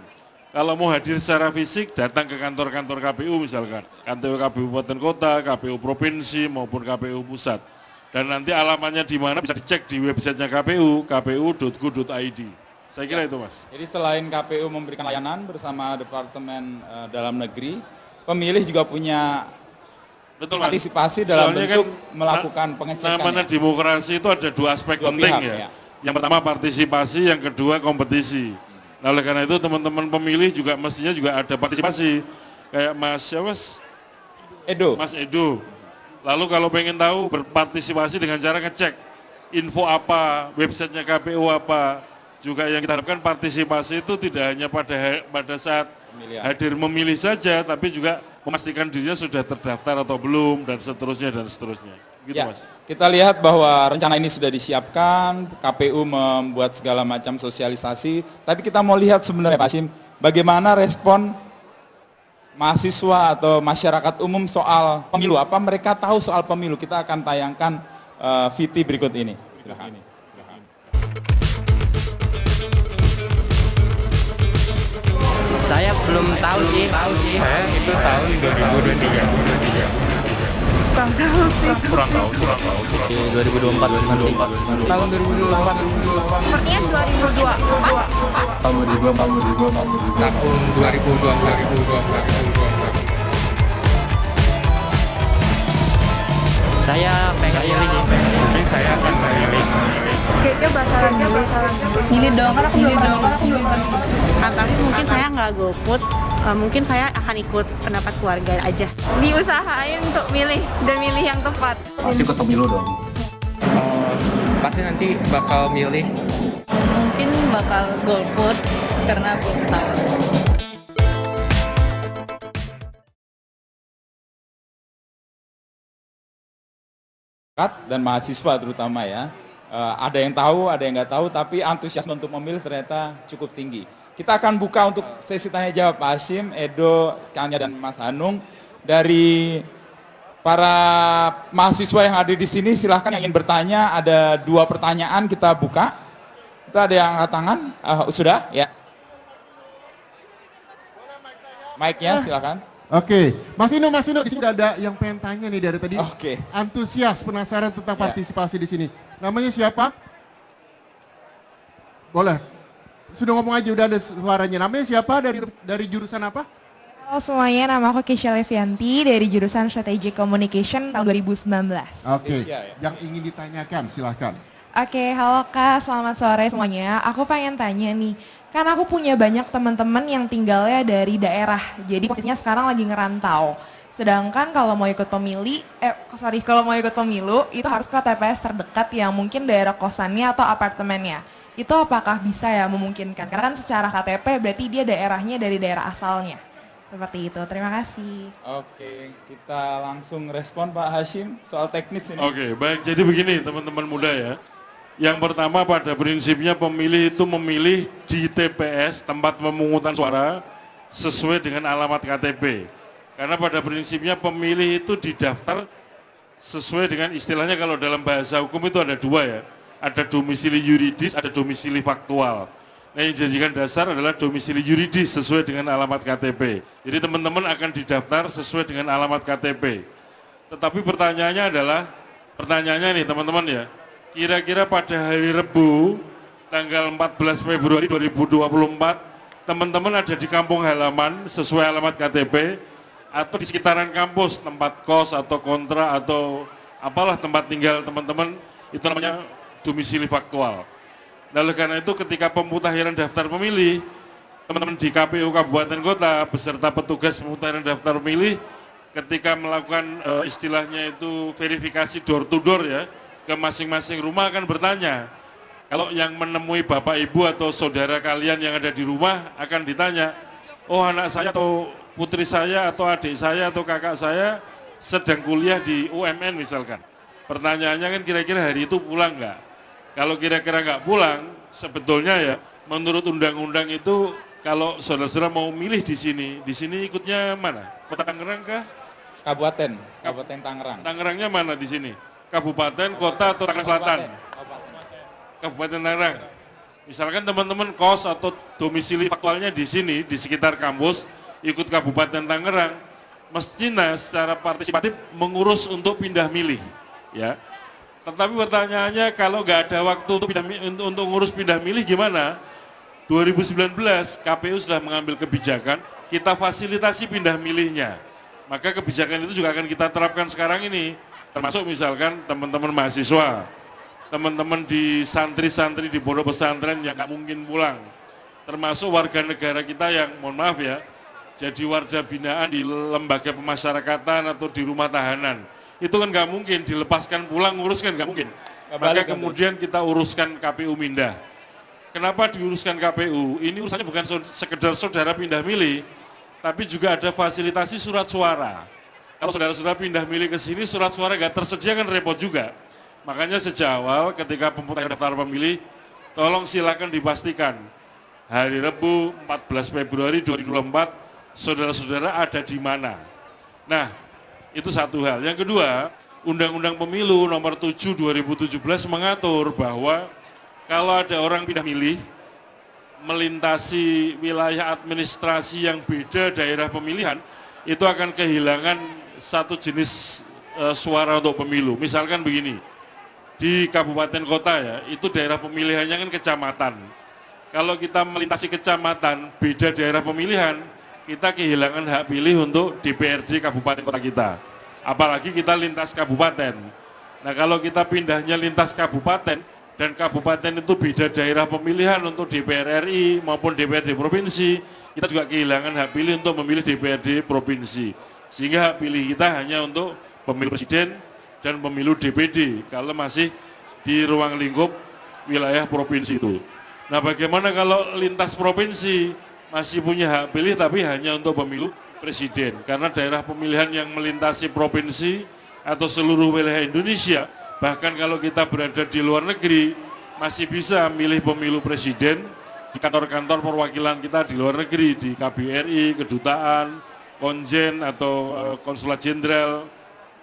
Kalau mau hadir secara fisik, datang ke kantor-kantor KPU misalkan. KPU kabupaten kota, KPU provinsi maupun KPU pusat. Dan nanti alamatnya di mana bisa dicek di websitenya KPU, kpu.go.id. Saya kira itu, Mas. Jadi selain KPU memberikan layanan bersama Departemen Dalam Negeri, pemilih juga punya Betul, Mas. partisipasi dalam Soalnya bentuk kan, melakukan pengecekan. Namanya demokrasi itu ada dua aspek Dua penting pihak, ya. ya. Yang pertama partisipasi, yang kedua kompetisi. Nah, oleh karena itu teman-teman pemilih juga mestinya juga ada partisipasi. Kayak Mas Edo. Mas Edo. Lalu kalau pengen tahu berpartisipasi dengan cara ngecek info apa, websitenya KPU apa. Juga yang kita harapkan partisipasi itu tidak hanya pada saat hadir memilih saja, tapi juga memastikan dirinya sudah terdaftar atau belum, dan seterusnya dan seterusnya. Gitu, Ya, Mas. kita lihat bahwa rencana ini sudah disiapkan, KPU membuat segala macam sosialisasi, tapi kita mau lihat sebenarnya Pak Hashim, bagaimana respon mahasiswa atau masyarakat umum soal pemilu, apa mereka tahu soal pemilu. Kita akan tayangkan VT berikut ini. Silakan. Saya belum tahu sih. Saya itu tahun 2023. Kurang tahu sih. Kurang tahu. 2024 nanti. Tahun 2024. Sepertinya 2024. Tahun 2024. Tahun 2024. Saya pengen milih nih. Mungkin saya akan milih. Kayaknya bakalan milih dong, karena aku belum pernah. Tapi mungkin saya nggak golput, mungkin saya akan ikut pendapat keluarga aja. Diusahain untuk milih dan milih yang tepat. Pasti ikut pemilu dong. Pasti nanti bakal milih. Mungkin bakal golput karena belum tahu. Dan mahasiswa terutama ya. Ada yang tahu, ada yang nggak tahu, tapi antusiasme untuk memilih ternyata cukup tinggi. Kita akan buka untuk sesi tanya jawab Pak Hashim, Edo, Kanya, dan Mas Hanung. Dari para mahasiswa yang hadir di sini, silahkan yang ingin bertanya, ada 2 pertanyaan kita buka. Kita ada yang angkat tangan, sudah? Ya. Mic-nya silakan. Oke, Mas Ino, di sini udah ada yang pengen tanya nih dari tadi. Oke. Antusias, penasaran tentang partisipasi di sini. Namanya siapa? Boleh. Sudah ngomong aja, udah ada suaranya. Namanya siapa? Dari jurusan apa? Halo semuanya, nama aku Kesha Levianti dari jurusan Strategic Communication tahun 2019. Oke, yang ingin ditanyakan silahkan. Oke, halo Kak, selamat sore semuanya. Aku pengen tanya nih, kan aku punya banyak teman-teman yang tinggalnya dari daerah, jadi posisinya sekarang lagi ngerantau. Sedangkan kalau mau ikut kalau mau ikut pemilu, itu harus ke TPS terdekat yang mungkin daerah kosannya atau apartemennya. Itu apakah bisa ya memungkinkan? Karena kan secara KTP berarti dia daerahnya dari daerah asalnya. Seperti itu, terima kasih. Oke, kita langsung respon Pak Hashim soal teknis ini. Oke, baik. Jadi begini teman-teman muda ya. Yang pertama pada prinsipnya pemilih itu memilih di TPS, tempat pemungutan suara, sesuai dengan alamat KTP. Karena pada prinsipnya pemilih itu didaftar sesuai dengan istilahnya kalau dalam bahasa hukum itu ada 2 ya. Ada domisili yuridis, ada domisili faktual. Nah yang dijadikan dasar adalah domisili yuridis sesuai dengan alamat KTP. Jadi teman-teman akan didaftar sesuai dengan alamat KTP. Tetapi pertanyaannya nih teman-teman ya. Kira-kira pada hari Rebu, tanggal 14 Februari 2024, teman-teman ada di kampung halaman sesuai alamat KTP, atau di sekitaran kampus, tempat kos atau kontra atau apalah tempat tinggal teman-teman, itu namanya domisili faktual. Nah, oleh karena itu ketika pemutahiran daftar pemilih, teman-teman di KPU Kabupaten Kota beserta petugas pemutahiran daftar pemilih ketika melakukan istilahnya itu verifikasi door to door ya, ke masing-masing rumah akan bertanya, Kalau yang menemui bapak ibu atau saudara kalian yang ada di rumah akan ditanya, oh anak saya atau putri saya atau adik saya atau kakak saya sedang kuliah di UMN misalkan. Pertanyaannya kan kira-kira hari itu pulang nggak? Kalau kira-kira nggak pulang, sebetulnya ya menurut undang-undang itu kalau saudara-saudara mau milih di sini ikutnya mana? Kota Tangerang kah? Kabupaten Tangerang. Tangerangnya mana di sini? Kabupaten, kota atau Tangerang Selatan? Kabupaten Tangerang. Misalkan teman-teman kos atau domisili faktualnya di sini, di sekitar kampus, ikut Kabupaten Tangerang, mestinya secara partisipatif mengurus untuk pindah milih, ya. Tetapi pertanyaannya kalau nggak ada waktu untuk ngurus pindah milih gimana? 2019 KPU sudah mengambil kebijakan, kita fasilitasi pindah milihnya. Maka kebijakan itu juga akan kita terapkan sekarang ini, termasuk misalkan teman-teman mahasiswa, teman-teman di santri-santri di pondok pesantren yang nggak mungkin pulang, termasuk warga negara kita yang mohon maaf ya, jadi warga binaan di lembaga pemasyarakatan atau di rumah tahanan, itu kan nggak mungkin dilepaskan pulang ngurus kan nggak mungkin. Maka kemudian kita uruskan KPU Mindah. Kenapa diuruskan KPU? Ini urusannya bukan sekedar saudara pindah milih, tapi juga ada fasilitasi surat suara. Kalau saudara-saudara pindah milih ke sini surat suara nggak tersedia kan repot juga. Makanya sejak awal ketika pemungutan daftar pemilih, tolong silakan dipastikan hari Rabu 14 Februari 2024 saudara-saudara ada di mana. Nah, itu satu hal. Yang kedua, Undang-Undang Pemilu nomor 7 2017 mengatur bahwa kalau ada orang pindah milih melintasi wilayah administrasi yang beda daerah pemilihan, itu akan kehilangan satu jenis suara untuk pemilu. Misalkan begini, di kabupaten kota ya, itu daerah pemilihannya kan kecamatan. Kalau kita melintasi kecamatan, beda daerah pemilihan, kita kehilangan hak pilih untuk DPRD kabupaten kota kita. Apalagi kita lintas kabupaten. Nah kalau kita pindahnya lintas kabupaten, dan kabupaten itu beda daerah pemilihan untuk DPR RI maupun DPRD provinsi, kita juga kehilangan hak pilih untuk memilih DPRD provinsi. Sehingga hak pilih kita hanya untuk pemilu presiden dan pemilu DPD kalau masih di ruang lingkup wilayah provinsi itu. Nah bagaimana kalau lintas provinsi masih punya hak pilih tapi hanya untuk pemilu presiden? Karena daerah pemilihan yang melintasi provinsi atau seluruh wilayah Indonesia, bahkan kalau kita berada di luar negeri masih bisa milih pemilu presiden di kantor-kantor perwakilan kita di luar negeri, di KBRI, kedutaan, konjen atau konsulat jenderal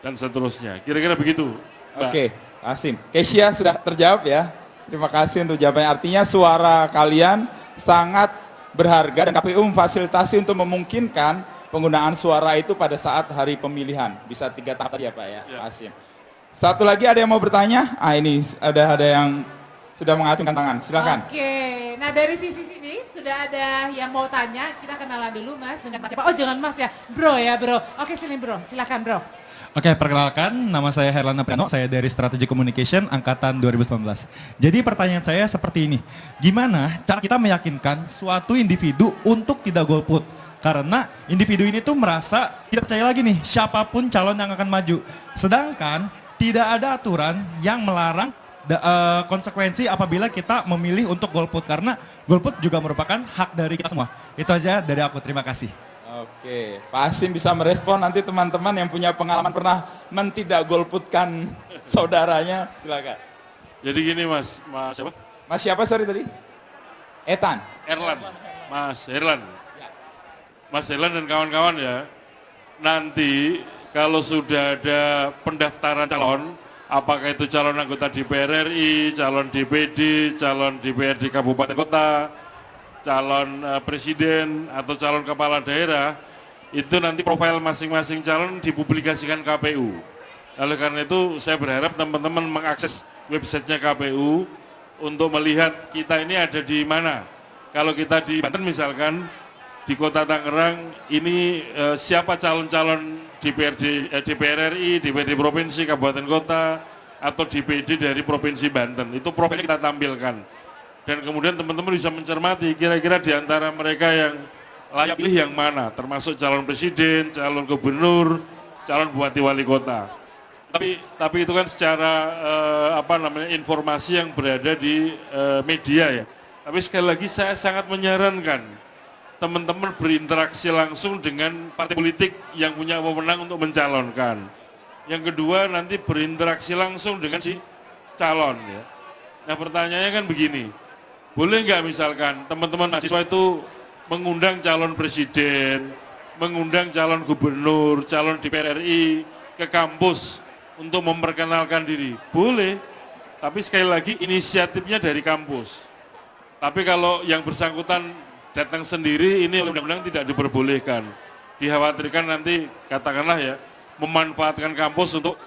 dan seterusnya. Kira-kira begitu. Oke, Asim. Kesia sudah terjawab ya. Terima kasih untuk jawabannya. Artinya suara kalian sangat berharga dan KPU memfasilitasi untuk memungkinkan penggunaan suara itu pada saat hari pemilihan. Bisa 3 tahap tadi ya Pak ya, Asim. Satu lagi ada yang mau bertanya? Ini ada yang sudah mengacungkan tangan. Silakan. Oke, nah dari sisi sini sudah ada yang mau tanya. Kita kenalan dulu Mas dengan Mas siapa? Oh jangan Mas ya, Bro ya Bro. Oke silahkan Bro, silakan Bro. Oke, perkenalkan, nama saya Herlana Priano, saya dari Strategi Communication Angkatan 2019. Jadi pertanyaan saya seperti ini, gimana cara kita meyakinkan suatu individu untuk tidak golput? Karena individu ini tuh merasa tidak percaya lagi nih, siapapun calon yang akan maju. Sedangkan tidak ada aturan yang melarang konsekuensi apabila kita memilih untuk golput. Karena golput juga merupakan hak dari kita semua. Itu aja dari aku, terima kasih. Oke, Pak Asim bisa merespon, nanti teman-teman yang punya pengalaman pernah tidak golputkan saudaranya, silakan. Jadi gini Mas siapa? Mas siapa sorry tadi? Etan. Erlan, Mas Herlan. Mas Herlan dan kawan-kawan ya, nanti kalau sudah ada pendaftaran calon, apakah itu calon anggota DPR RI, calon DPD, calon DPRD kabupaten kota, calon presiden atau calon kepala daerah, itu nanti profil masing-masing calon dipublikasikan KPU. Oleh karena itu saya berharap teman-teman mengakses websitenya KPU untuk melihat kita ini ada di mana. Kalau kita di Banten misalkan, di kota Tangerang, ini siapa calon-calon DPR RI, DPRD provinsi, kabupaten kota, atau DPD dari provinsi Banten. Itu profilnya kita tampilkan. Dan kemudian teman-teman bisa mencermati kira-kira di antara mereka yang layak pilih yang mana, termasuk calon presiden, calon gubernur, calon bupati wali kota. Tapi itu kan secara informasi yang berada di media ya. Tapi sekali lagi saya sangat menyarankan teman-teman berinteraksi langsung dengan partai politik yang punya wewenang untuk mencalonkan. Yang kedua nanti berinteraksi langsung dengan si calon ya. Nah pertanyaannya kan begini, boleh nggak misalkan teman-teman mahasiswa itu mengundang calon presiden, mengundang calon gubernur, calon DPR RI ke kampus untuk memperkenalkan diri? Boleh, tapi sekali lagi inisiatifnya dari kampus. Tapi kalau yang bersangkutan datang sendiri, ini undang-undang tidak diperbolehkan. Dikhawatirkan nanti katakanlah ya, memanfaatkan kampus untuk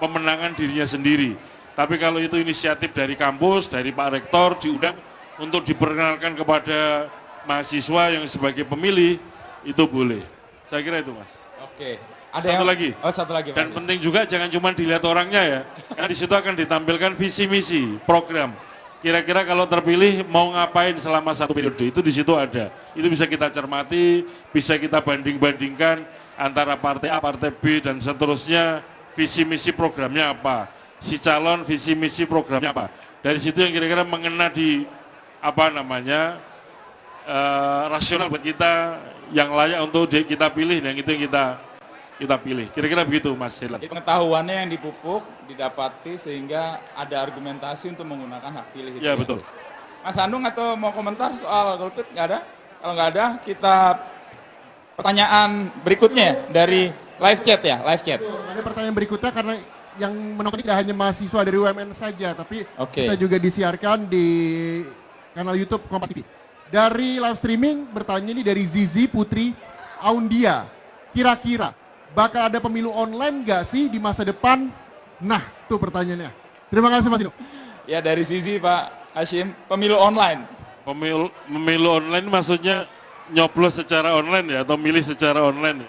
pemenangan dirinya sendiri. Tapi kalau itu inisiatif dari kampus, dari Pak Rektor diundang untuk diperkenalkan kepada mahasiswa yang sebagai pemilih, itu boleh. Saya kira itu Mas. Oke. Satu lagi. Oh, satu lagi. Dan penting juga jangan cuma dilihat orangnya ya. Karena di situ akan ditampilkan visi misi, program. Kira-kira kalau terpilih mau ngapain selama 1 periode, itu di situ ada. Itu bisa kita cermati, bisa kita banding-bandingkan antara partai A, partai B dan seterusnya, visi misi programnya apa. Si calon visi misi programnya apa. Dari situ yang kira-kira mengena di rasional buat kita, yang layak untuk kita pilih, dan itu yang kita pilih. Kira-kira begitu Mas Helan. Pengetahuannya yang dipupuk, didapati sehingga ada argumentasi untuk menggunakan hak pilih itu. Ya betul. Mas Andung atau mau komentar soal Golput? Nggak ada? Kalau nggak ada, kita pertanyaan berikutnya dari live chat ya, live chat. Ada pertanyaan berikutnya karena yang menonton tidak hanya mahasiswa dari UMN saja, tapi kita juga disiarkan di kanal YouTube Kompas TV. Dari live streaming bertanya ini dari Zizi Putri Aundia. Kira-kira bakal ada pemilu online nggak sih di masa depan? Nah, tuh pertanyaannya. Terima kasih Mas Inu. Ya dari Zizi Pak Hashim, pemilu online. Pemilu online maksudnya nyoblos secara online ya, atau milih secara online.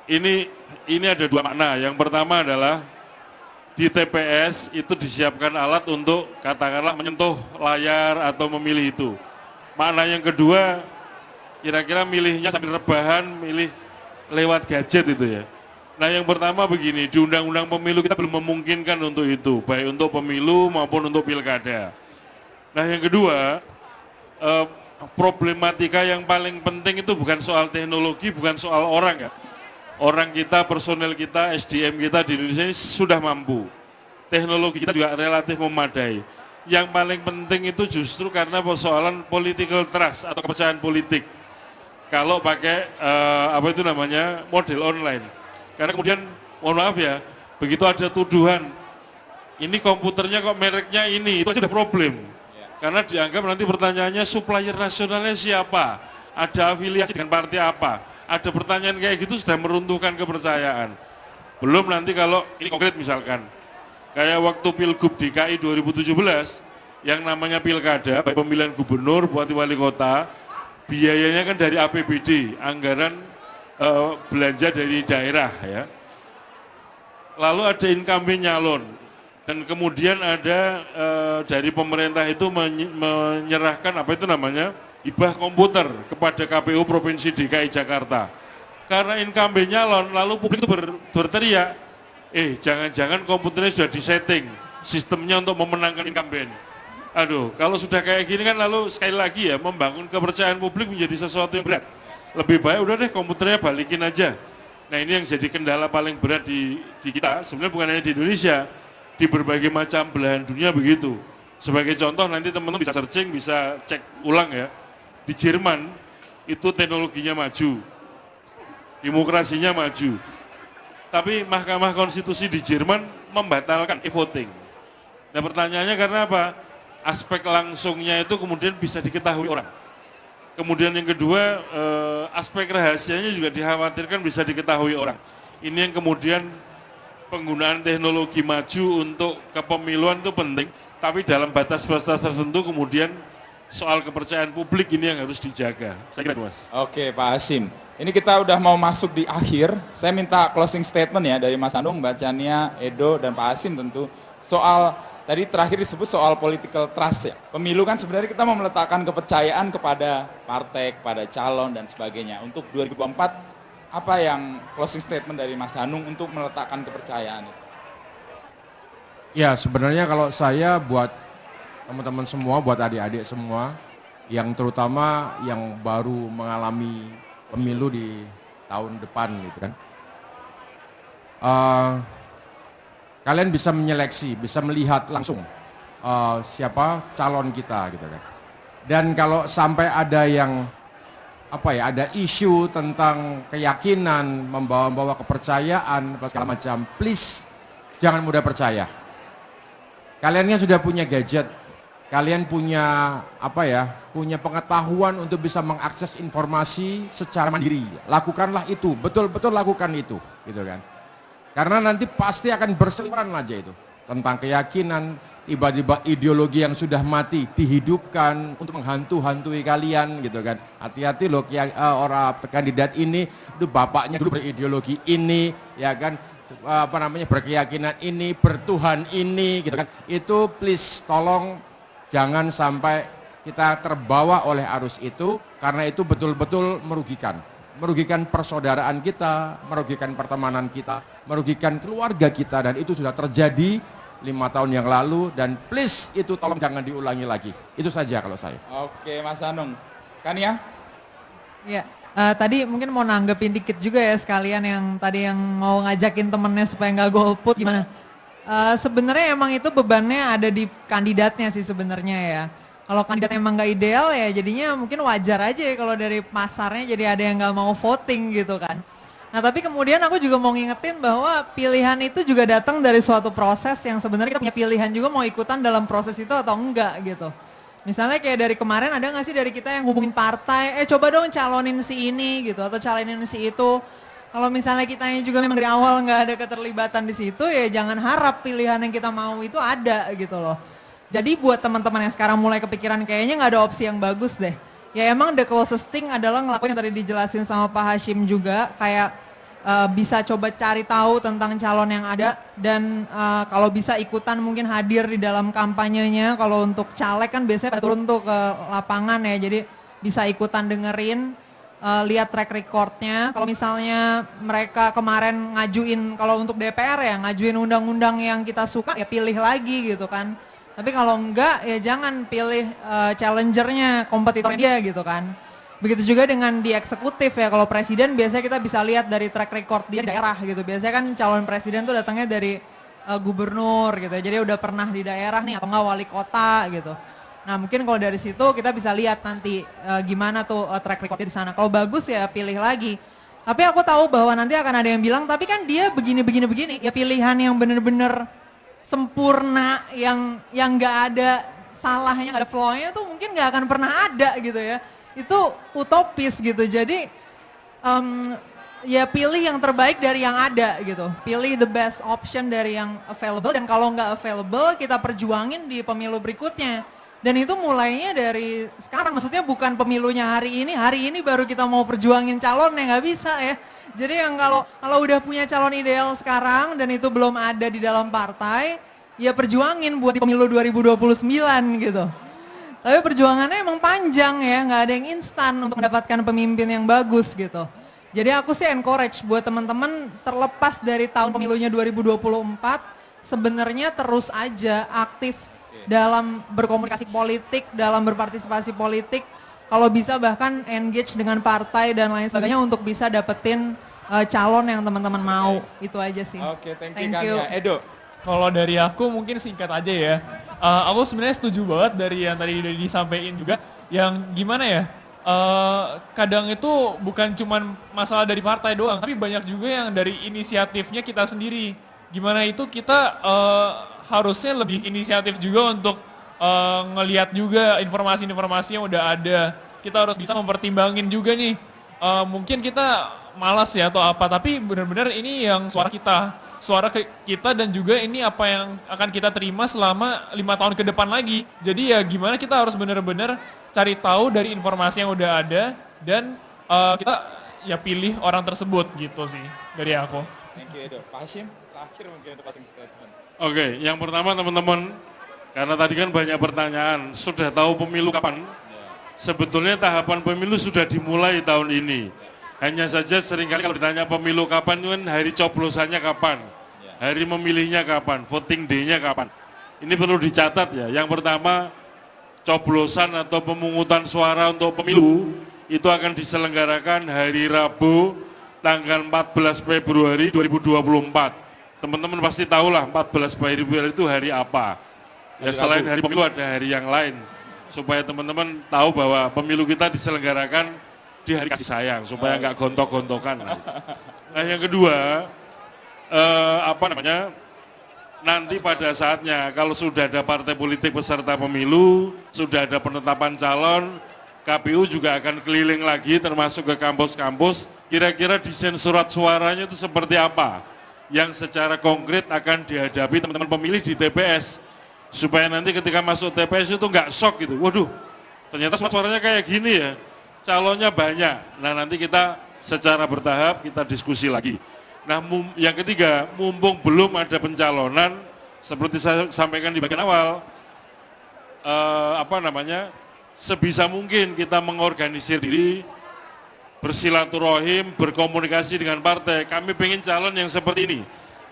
Ini ada dua makna. Yang pertama adalah di TPS itu disiapkan alat untuk katakanlah menyentuh layar atau memilih itu. Makna yang kedua, kira-kira milihnya sambil rebahan, milih lewat gadget itu ya. Nah yang pertama begini, di Undang-Undang Pemilu kita belum memungkinkan untuk itu, baik untuk pemilu maupun untuk pilkada. Nah yang kedua, problematika yang paling penting itu bukan soal teknologi, bukan soal orang ya. Orang kita, personel kita, SDM kita di Indonesia ini sudah mampu. Teknologi kita juga relatif memadai. Yang paling penting itu justru karena persoalan political trust atau kepercayaan politik. Kalau pakai model online. Karena kemudian, mohon maaf ya, begitu ada tuduhan, ini komputernya kok mereknya ini, itu aja ada problem. Karena dianggap nanti pertanyaannya supplier nasionalnya siapa, ada afiliasi dengan partai apa. Ada pertanyaan kayak gitu sudah meruntuhkan kepercayaan. Belum nanti kalau ini konkret misalkan, kayak waktu Pilgub DKI 2017, yang namanya pilkada, baik pemilihan gubernur, bupati wali kota, biayanya kan dari APBD, anggaran belanja dari daerah ya. Lalu ada incumbent nyalon, dan kemudian ada dari pemerintah itu menyerahkan hibah komputer kepada KPU Provinsi DKI Jakarta. Karena incumbent nyalon, lalu publik itu berteriak, jangan-jangan komputernya sudah disetting sistemnya untuk memenangkan incumbent. Aduh, kalau sudah kayak gini kan lalu sekali lagi ya, membangun kepercayaan publik menjadi sesuatu yang berat. Lebih baik udah deh komputernya balikin aja. Nah ini yang jadi kendala paling berat di kita, sebenarnya bukan hanya di Indonesia, di berbagai macam belahan dunia begitu. Sebagai contoh nanti teman-teman bisa searching, bisa cek ulang ya. Di Jerman itu teknologinya maju, demokrasinya maju. Tapi Mahkamah Konstitusi di Jerman membatalkan e-voting. Nah pertanyaannya karena apa? Aspek langsungnya itu kemudian bisa diketahui orang. Kemudian yang kedua, aspek rahasianya juga dikhawatirkan bisa diketahui orang. Ini yang kemudian penggunaan teknologi maju untuk kepemiluan itu penting, tapi dalam batas-batas tertentu kemudian soal kepercayaan publik ini yang harus dijaga. Saya kira Mas. Oke Pak Hashim, ini kita udah mau masuk di akhir. Saya minta closing statement ya dari Mas Andung, bacanya Edo dan Pak Hashim tentu. Soal tadi terakhir disebut soal political trust ya. Pemilu kan sebenarnya kita mau meletakkan kepercayaan kepada partai, kepada calon dan sebagainya. Untuk 2024 Apa yang closing statement dari Mas Hanung untuk meletakkan kepercayaan itu? Ya sebenarnya kalau saya buat teman-teman semua, buat adik-adik semua, yang terutama yang baru mengalami pemilu di tahun depan gitu kan. Kalian bisa menyeleksi, bisa melihat langsung siapa calon kita gitu kan. Dan kalau sampai ada yang ada isu tentang keyakinan, membawa-bawa kepercayaan, segala macam, please jangan mudah percaya. Kalian kan sudah punya gadget, kalian punya punya pengetahuan untuk bisa mengakses informasi secara mandiri. Lakukanlah itu, betul-betul lakukan itu, gitu kan. Karena nanti pasti akan berseliweran aja itu tentang keyakinan, tiba-tiba ideologi yang sudah mati dihidupkan untuk menghantui kalian gitu kan. Hati-hati loh orang kandidat ini itu bapaknya dulu berideologi ini ya kan, berkeyakinan ini, bertuhan ini gitu kan. Itu please tolong jangan sampai kita terbawa oleh arus itu, karena itu betul-betul merugikan persaudaraan kita, merugikan pertemanan kita, merugikan keluarga kita, dan itu sudah terjadi 5 tahun yang lalu, dan please itu tolong jangan diulangi lagi. Itu saja kalau saya. Oke Mas Hanung. Kania? Ya, tadi mungkin mau nanggepin dikit juga ya sekalian yang tadi yang mau ngajakin temennya supaya nggak golput gimana. Sebenarnya emang itu bebannya ada di kandidatnya sih sebenarnya ya. Kalau kandidat emang nggak ideal ya jadinya mungkin wajar aja ya kalau dari pasarnya jadi ada yang nggak mau voting gitu kan. Nah tapi kemudian aku juga mau ngingetin bahwa pilihan itu juga datang dari suatu proses yang sebenarnya kita punya pilihan juga mau ikutan dalam proses itu atau enggak gitu. Misalnya kayak dari kemarin ada nggak sih dari kita yang hubungin partai, coba dong calonin si ini gitu atau calonin si itu. Kalau misalnya kitanya juga memang dari awal nggak ada keterlibatan di situ ya jangan harap pilihan yang kita mau itu ada gitu loh. Jadi buat teman-teman yang sekarang mulai kepikiran kayaknya nggak ada opsi yang bagus deh. Ya emang the closest thing adalah ngelakuin yang tadi dijelasin sama Pak Hashim juga, kayak bisa coba cari tahu tentang calon yang ada dan kalau bisa ikutan mungkin hadir di dalam kampanyenya. Kalau untuk caleg kan biasanya turun tuh ke lapangan ya, jadi bisa ikutan dengerin, lihat track recordnya. Kalau misalnya mereka kemarin ngajuin, kalau untuk DPR ya ngajuin undang-undang yang kita suka ya pilih lagi gitu kan. Tapi kalau enggak ya jangan pilih challengernya, kompetitornya dia gitu kan. Begitu juga dengan di eksekutif ya, kalau presiden biasanya kita bisa lihat dari track record dia di daerah gitu. Biasanya kan calon presiden tuh datangnya dari gubernur gitu ya, jadi udah pernah di daerah nih atau enggak wali kota gitu. Nah mungkin kalau dari situ kita bisa lihat nanti gimana tuh track recordnya di sana. Kalau bagus ya pilih lagi. Tapi aku tahu bahwa nanti akan ada yang bilang, tapi kan dia begini. Ya pilihan yang bener-bener sempurna, yang nggak ada salahnya, nggak ada flow-nya tuh mungkin nggak akan pernah ada gitu ya. Itu utopis gitu. Jadi ya pilih yang terbaik dari yang ada gitu. Pilih the best option dari yang available, dan kalau nggak available kita perjuangin di pemilu berikutnya. Dan itu mulainya dari sekarang, maksudnya bukan pemilunya hari ini baru kita mau perjuangin calonnya, nggak bisa ya. Jadi yang kalau udah punya calon ideal sekarang dan itu belum ada di dalam partai, ya perjuangin buat di pemilu 2029 gitu. Tapi perjuangannya emang panjang ya, nggak ada yang instan untuk mendapatkan pemimpin yang bagus gitu. Jadi aku sih encourage buat teman-teman terlepas dari tahun pemilunya 2024, sebenarnya terus aja aktif dalam berkomunikasi politik, dalam berpartisipasi politik. Kalau bisa bahkan engage dengan partai dan lain sebagainya untuk bisa dapetin calon yang teman-teman mau. Itu aja sih. Oke, thank you. Edo. Kalau dari aku mungkin singkat aja ya. Aku sebenarnya setuju banget dari yang tadi udah disampaikan juga. Yang gimana ya, kadang itu bukan cuman masalah dari partai doang, tapi banyak juga yang dari inisiatifnya kita sendiri. Gimana itu kita harusnya lebih inisiatif juga untuk ngelihat juga informasi-informasi yang udah ada. Kita harus bisa mempertimbangin juga nih. Mungkin kita malas ya atau apa, tapi benar-benar ini yang suara kita dan juga ini apa yang akan kita terima selama 5 tahun ke depan lagi. Jadi ya gimana kita harus benar-benar cari tahu dari informasi yang udah ada dan kita ya pilih orang tersebut gitu sih dari aku. Thank you Edo. Pak Hashim, terakhir mungkin untuk closing statement. Oke, yang pertama teman-teman, karena tadi kan banyak pertanyaan, sudah tahu pemilu kapan? Sebetulnya tahapan pemilu sudah dimulai tahun ini. Hanya saja seringkali kalau ditanya pemilu kapan, itu kan hari coblosannya kapan, hari memilihnya kapan, voting day-nya kapan. Ini perlu dicatat ya. Yang pertama, coblosan atau pemungutan suara untuk pemilu itu akan diselenggarakan hari Rabu tanggal 14 Februari 2024. Teman-teman pasti tahulah 14 Februari itu hari apa. Ya selain hari pemilu ada hari yang lain. Supaya teman-teman tahu bahwa pemilu kita diselenggarakan di hari kasih sayang, supaya nggak gontok-gontokan. Nah yang kedua, nanti pada saatnya kalau sudah ada partai politik peserta pemilu, sudah ada penetapan calon, KPU juga akan keliling lagi termasuk ke kampus-kampus, kira-kira desain surat suaranya itu seperti apa yang secara konkret akan dihadapi teman-teman pemilih di TPS, supaya nanti ketika masuk TPS itu nggak shock gitu, waduh ternyata surat suaranya kayak gini ya, calonnya banyak. Nah nanti kita secara bertahap kita diskusi lagi. Nah yang ketiga, mumpung belum ada pencalonan, seperti saya sampaikan di bagian awal, sebisa mungkin kita mengorganisir diri, bersilaturahim, berkomunikasi dengan partai. Kami pengen calon yang seperti ini.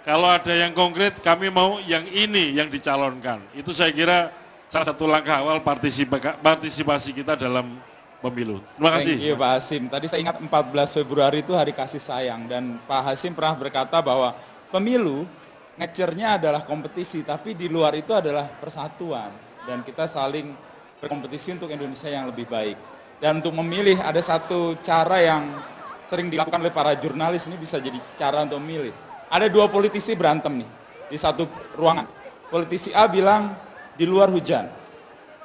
Kalau ada yang konkret, kami mau yang ini yang dicalonkan. Itu saya kira salah satu langkah awal partisipasi kita dalam pemilu. Terima kasih. Thank you Pak Hasim. Tadi saya ingat 14 Februari itu hari kasih sayang, dan Pak Hasim pernah berkata bahwa pemilu nature-nya adalah kompetisi, tapi di luar itu adalah persatuan, dan kita saling berkompetisi untuk Indonesia yang lebih baik. Dan untuk memilih ada satu cara yang sering dilakukan oleh para jurnalis, ini bisa jadi cara untuk memilih. Ada dua politisi berantem nih di satu ruangan. Politisi A bilang di luar hujan,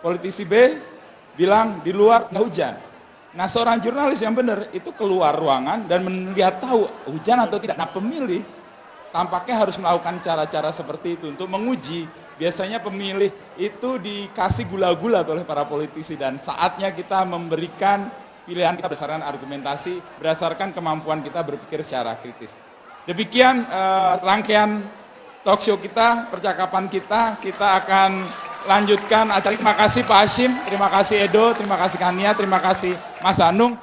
politisi B bilang di luar nggak hujan. Nah seorang jurnalis yang benar itu keluar ruangan dan melihat tahu hujan atau tidak. Nah pemilih tampaknya harus melakukan cara-cara seperti itu untuk menguji. Biasanya pemilih itu dikasih gula-gula oleh para politisi, dan saatnya kita memberikan pilihan kita berdasarkan argumentasi, berdasarkan kemampuan kita berpikir secara kritis. Demikian rangkaian talk show kita, percakapan kita akan lanjutkan acara. Terima kasih Pak Hasim, terima kasih Edo, terima kasih Kania, terima kasih Mas Anung.